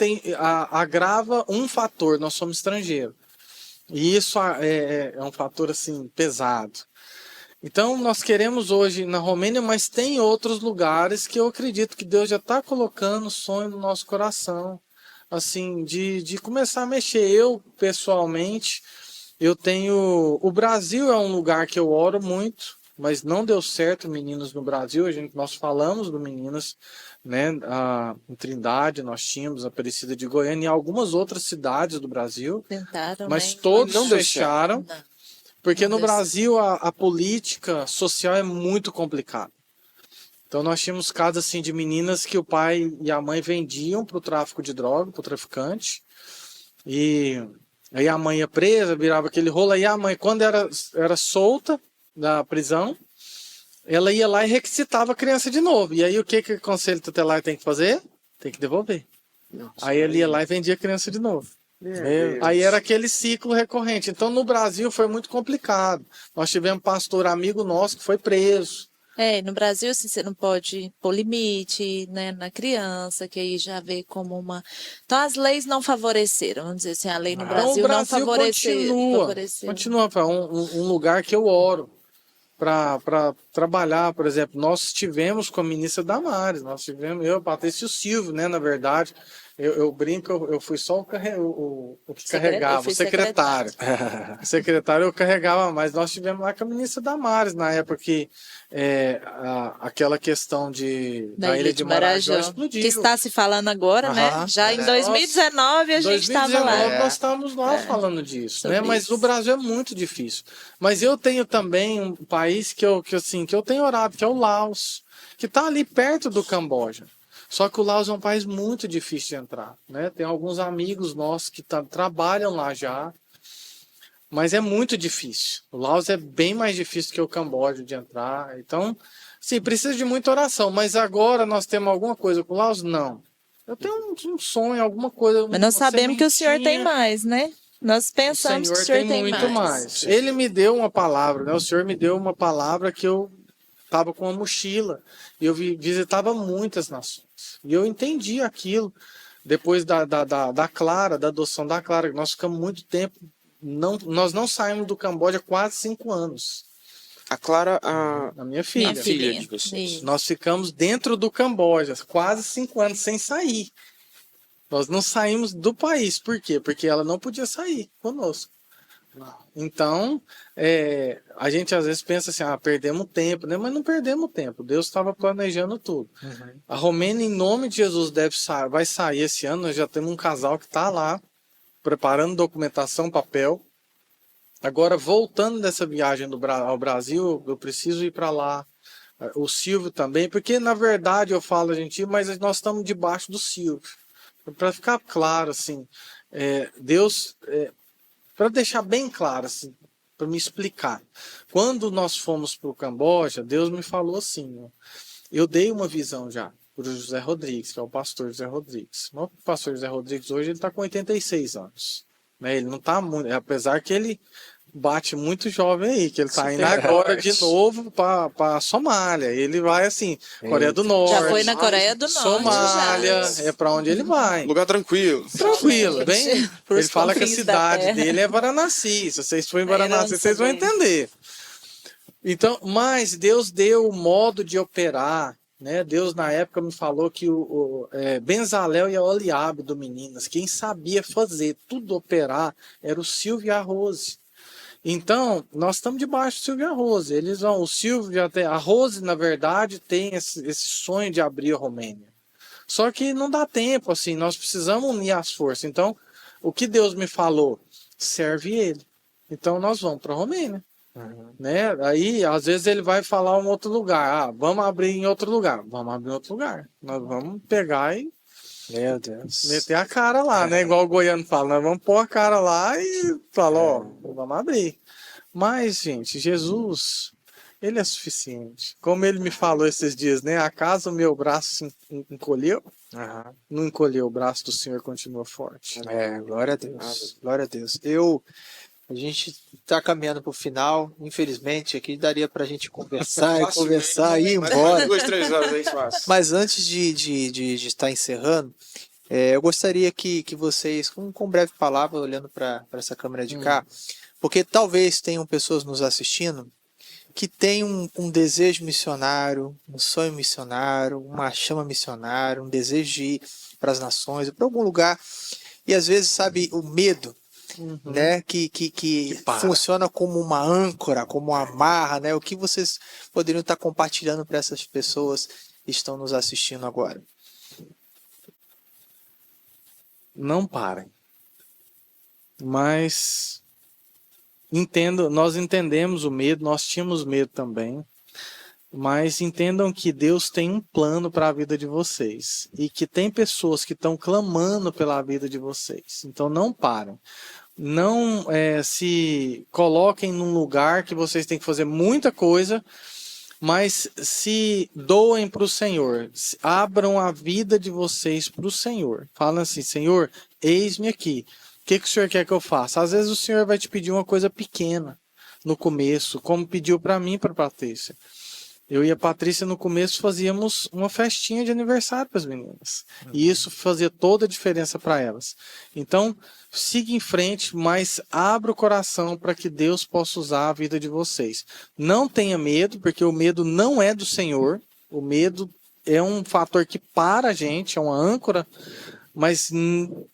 agrava um fator, nós somos estrangeiros. E isso é um fator assim pesado. Então nós queremos hoje na Romênia, mas tem outros lugares que eu acredito que Deus já está colocando o sonho no nosso coração, assim, de começar a mexer. Eu, pessoalmente, o Brasil é um lugar que eu oro muito, mas não deu certo Meninas no Brasil. Nós falamos do Meninas, né, em Trindade, nós tínhamos a Aparecida de Goiânia e algumas outras cidades do Brasil, Tentaram, mas né? todos Não deu fecharam. Não. Porque Não no deu Brasil a política social é muito complicada. Então nós tínhamos casos assim de meninas que o pai e a mãe vendiam para o tráfico de droga, para o traficante. E aí a mãe ia presa, virava aquele rolo. Aí a mãe, quando era solta da prisão, ela ia lá e requisitava a criança de novo. E aí o que o conselho tutelar tem que fazer? Tem que devolver. Aí ele ia lá e vendia a criança de novo. Aí era aquele ciclo recorrente. Então no Brasil foi muito complicado. Nós tivemos um pastor amigo nosso que foi preso. No Brasil, assim, você não pode pôr limite, né, na criança, que aí já vê como uma... Então, as leis não favoreceram, vamos dizer assim, a lei no Brasil, Então, o não favoreceu. Continua para um lugar que eu oro para trabalhar, por exemplo. Nós tivemos com a ministra Damares, eu, Patrício Silvio, né, na verdade. Eu brinco, eu fui só o que carregava, o secretário. O secretário eu carregava, mas nós tivemos lá com a ministra Damares, na época que aquela questão da Ilha de Marajó explodiu. Que está se falando agora, né? Já em 2019 a gente estava lá. Nós estávamos lá falando disso, né? Mas o Brasil é muito difícil. Mas eu tenho também um país que eu tenho orado, que é o Laos, que está ali perto do Camboja. Só que o Laos é um país muito difícil de entrar, né? Tem alguns amigos nossos que trabalham lá já, mas é muito difícil. O Laos é bem mais difícil que o Camboja de entrar. Então, sim, precisa de muita oração. Mas agora nós temos alguma coisa com o Laos? Não. Eu tenho um sonho, alguma coisa. Mas nós sabemos que o senhor tem mais, né? Nós pensamos que o senhor tem muito mais. Ele me deu uma palavra, né? O senhor me deu uma palavra que eu estava com uma mochila e eu visitava muitas nações. E eu entendi aquilo depois da Clara, da adoção da Clara. Nós ficamos muito tempo, nós não saímos do Camboja há quase 5 anos. A Clara, a minha filha. A filha de vocês. Nós ficamos dentro do Camboja quase 5 anos sem sair. Nós não saímos do país. Por quê? Porque ela não podia sair conosco. Então, a gente às vezes pensa assim, perdemos tempo, né? Mas não perdemos tempo. Deus estava planejando tudo. A Romênia, em nome de Jesus, vai sair esse ano. Nós já temos um casal que está lá, preparando documentação, papel. Agora, voltando dessa viagem ao Brasil, eu preciso ir para lá. O Silvio também, porque na verdade eu falo gentil, mas nós estamos debaixo do Silvio. Para ficar claro, assim, Deus... para deixar bem claro, assim, para me explicar. Quando nós fomos para o Camboja, Deus me falou assim, ó, eu dei uma visão já para o José Rodrigues, que é o pastor José Rodrigues. O pastor José Rodrigues hoje ele está com 86 anos. Né? Ele não está muito, apesar que ele bate muito jovem aí, que ele está indo agora de novo para a Somália. Ele vai assim, Coreia do Norte. Já foi na Coreia do Norte. Somália, é para onde ele vai. Lugar tranquilo. Tranquilo, bem. Ele fala que a cidade dele é Varanasi. Se vocês forem em Varanasi, vocês vão entender. Então, mas Deus deu o modo de operar, né? Deus na época me falou que o Benzalel e a Oliabe do Meninas, quem sabia fazer tudo operar era o Silvio e a Rose. Então, nós estamos debaixo do Silvio e a Rose. O Silvio já tem, a Rose, na verdade, tem esse sonho de abrir a Romênia. Só que não dá tempo, assim, nós precisamos unir as forças. Então, o que Deus me falou, serve ele. Então, nós vamos para a Romênia. Né? Aí, às vezes, ele vai falar em outro lugar. Vamos abrir em outro lugar. Vamos abrir em outro lugar. Nós vamos pegar e Meu Deus. meter a cara lá, né? Igual o goiano fala, nós vamos pôr a cara lá e falar, vamos abrir. Mas, gente, Jesus, ele é suficiente. Como ele me falou esses dias, né? Acaso o meu braço se encolheu? Não encolheu, o braço do Senhor continua forte. Glória a Deus. Glória a Deus. A gente está caminhando para o final, infelizmente, aqui daria para a gente conversar e ir embora. 2, 3 horas aí fácil. Mas antes de estar encerrando, eu gostaria que vocês, com breve palavra, olhando para essa câmera de cá, porque talvez tenham pessoas nos assistindo que têm um desejo missionário, um sonho missionário, uma chama missionária, um desejo de ir para as nações, para algum lugar, e às vezes, sabe, o medo, né, que funciona como uma âncora, como uma amarra, né? O que vocês poderiam estar compartilhando para essas pessoas que estão nos assistindo agora? Não parem. Mas nós entendemos o medo, nós tínhamos medo também. mas entendam que Deus tem um plano para a vida de vocês e que tem pessoas que estão clamando pela vida de vocês. Então não parem. Não se coloquem num lugar que vocês têm que fazer muita coisa, mas se doem para o Senhor. Abram a vida de vocês para o Senhor. Falam assim: Senhor, eis-me aqui. O que o Senhor quer que eu faça? Às vezes o Senhor vai te pedir uma coisa pequena no começo, como pediu para mim e para a Patrícia. Eu e a Patrícia, no começo, fazíamos uma festinha de aniversário para as meninas. E isso fazia toda a diferença para elas. Então, siga em frente, mas abra o coração para que Deus possa usar a vida de vocês. Não tenha medo, porque o medo não é do Senhor. O medo é um fator que para a gente, é uma âncora, mas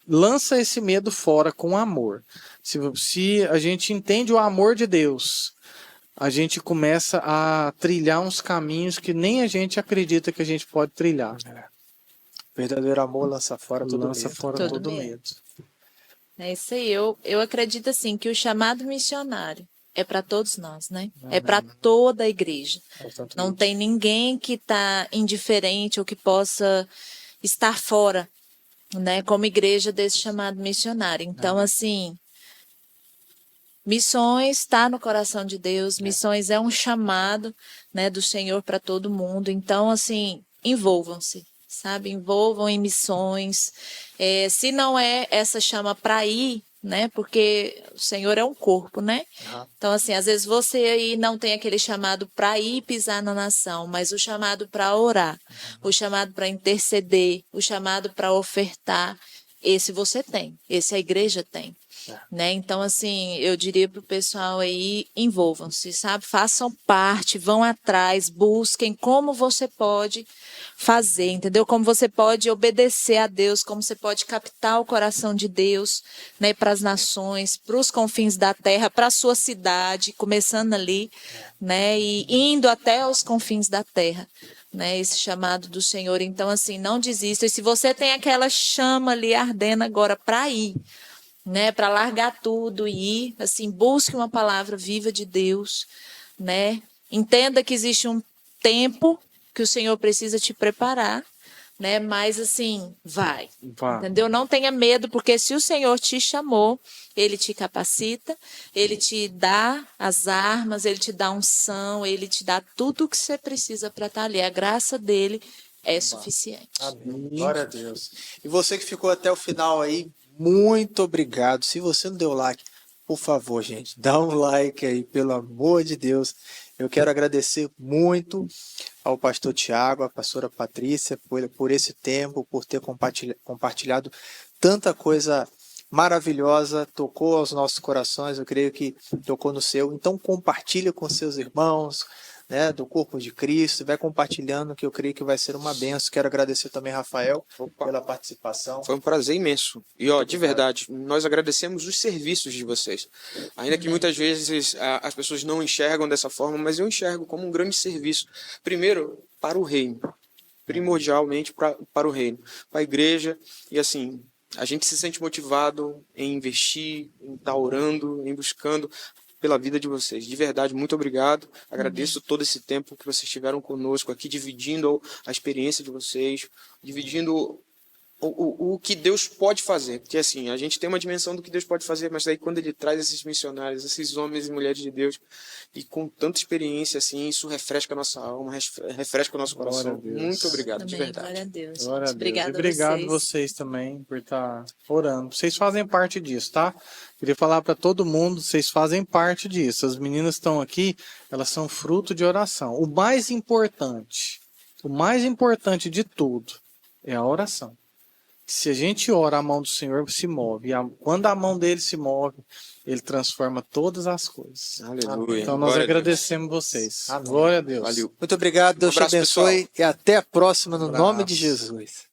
lança esse medo fora com amor. Se a gente entende o amor de Deus, a gente começa a trilhar uns caminhos que nem a gente acredita que a gente pode trilhar. Verdadeiro amor lança fora todo Lança medo. fora todo medo. É isso aí. Eu acredito assim que o chamado missionário é para todos nós, né? É para toda a igreja. Não tem ninguém que está indiferente ou que possa estar fora, né? Como igreja desse chamado missionário. Então, assim, missões está no coração de Deus. Missões é um chamado, né, do Senhor para todo mundo. Então, assim, envolvam-se, sabe? Envolvam em missões. Se não é essa chama para ir, né? Porque o Senhor é um corpo, né? Então, assim, às vezes você aí não tem aquele chamado para ir pisar na nação, mas o chamado para orar, o chamado para interceder, o chamado para ofertar, esse você tem, esse a igreja tem. Né? Então, assim, eu diria para o pessoal aí, envolvam-se, sabe? Façam parte, vão atrás, busquem como você pode fazer, entendeu? Como você pode obedecer a Deus, como você pode captar o coração de Deus, né? Para as nações, para os confins da terra, para a sua cidade, começando ali, né? E indo até os confins da terra. Né, esse chamado do Senhor. Então, assim, não desista. E se você tem aquela chama ali ardendo agora para ir, né, para largar tudo e ir, assim, busque uma palavra viva de Deus, né? Entenda que existe um tempo que o Senhor precisa te preparar, né? Mas assim, vai. Entendeu? Não tenha medo, porque se o Senhor te chamou, ele te capacita, ele te dá as armas, ele te dá unção, ele te dá tudo o que você precisa para estar ali. A graça dele é suficiente. Amém. Glória a Deus. E você que ficou até o final aí, muito obrigado. Se você não deu like, por favor, gente, dá um like aí, pelo amor de Deus. Eu quero agradecer muito ao pastor Tiago, à pastora Patrícia, por esse tempo, por ter compartilhado tanta coisa maravilhosa, tocou aos nossos corações, eu creio que tocou no seu. Então compartilha com seus irmãos, né, do corpo de Cristo, vai compartilhando, que eu creio que vai ser uma benção. Quero agradecer também, Rafael, pela participação. Foi um prazer imenso. E, de verdade, nós agradecemos os serviços de vocês. Ainda que muitas vezes as pessoas não enxergam dessa forma, mas eu enxergo como um grande serviço. Primeiro, para o reino. Primordialmente para o reino. Para a igreja. E, assim, a gente se sente motivado em investir, em estar orando, em buscando pela vida de vocês. De verdade, muito obrigado. Agradeço todo esse tempo que vocês estiveram conosco aqui, dividindo a experiência de vocês, dividindo o que Deus pode fazer. Porque assim, a gente tem uma dimensão do que Deus pode fazer, mas daí quando ele traz esses missionários, esses homens e mulheres de Deus, e com tanta experiência assim, isso refresca a nossa alma, refresca o nosso coração. Muito obrigado, de verdade. Glória a Deus. Glória a Deus. Obrigado, Obrigado vocês também por estar orando. Vocês fazem parte disso, tá? Queria falar para todo mundo, vocês fazem parte disso. As meninas estão aqui, elas são fruto de oração. O mais importante de tudo é a oração. Se a gente ora, a mão do Senhor se move. E quando a mão dele se move, ele transforma todas as coisas. Aleluia. Então nós Glória agradecemos vocês. Amém. Glória a Deus. Valeu. Muito obrigado, Deus te abraço, abençoe pessoal. e até a próxima no Abraço. nome de Jesus.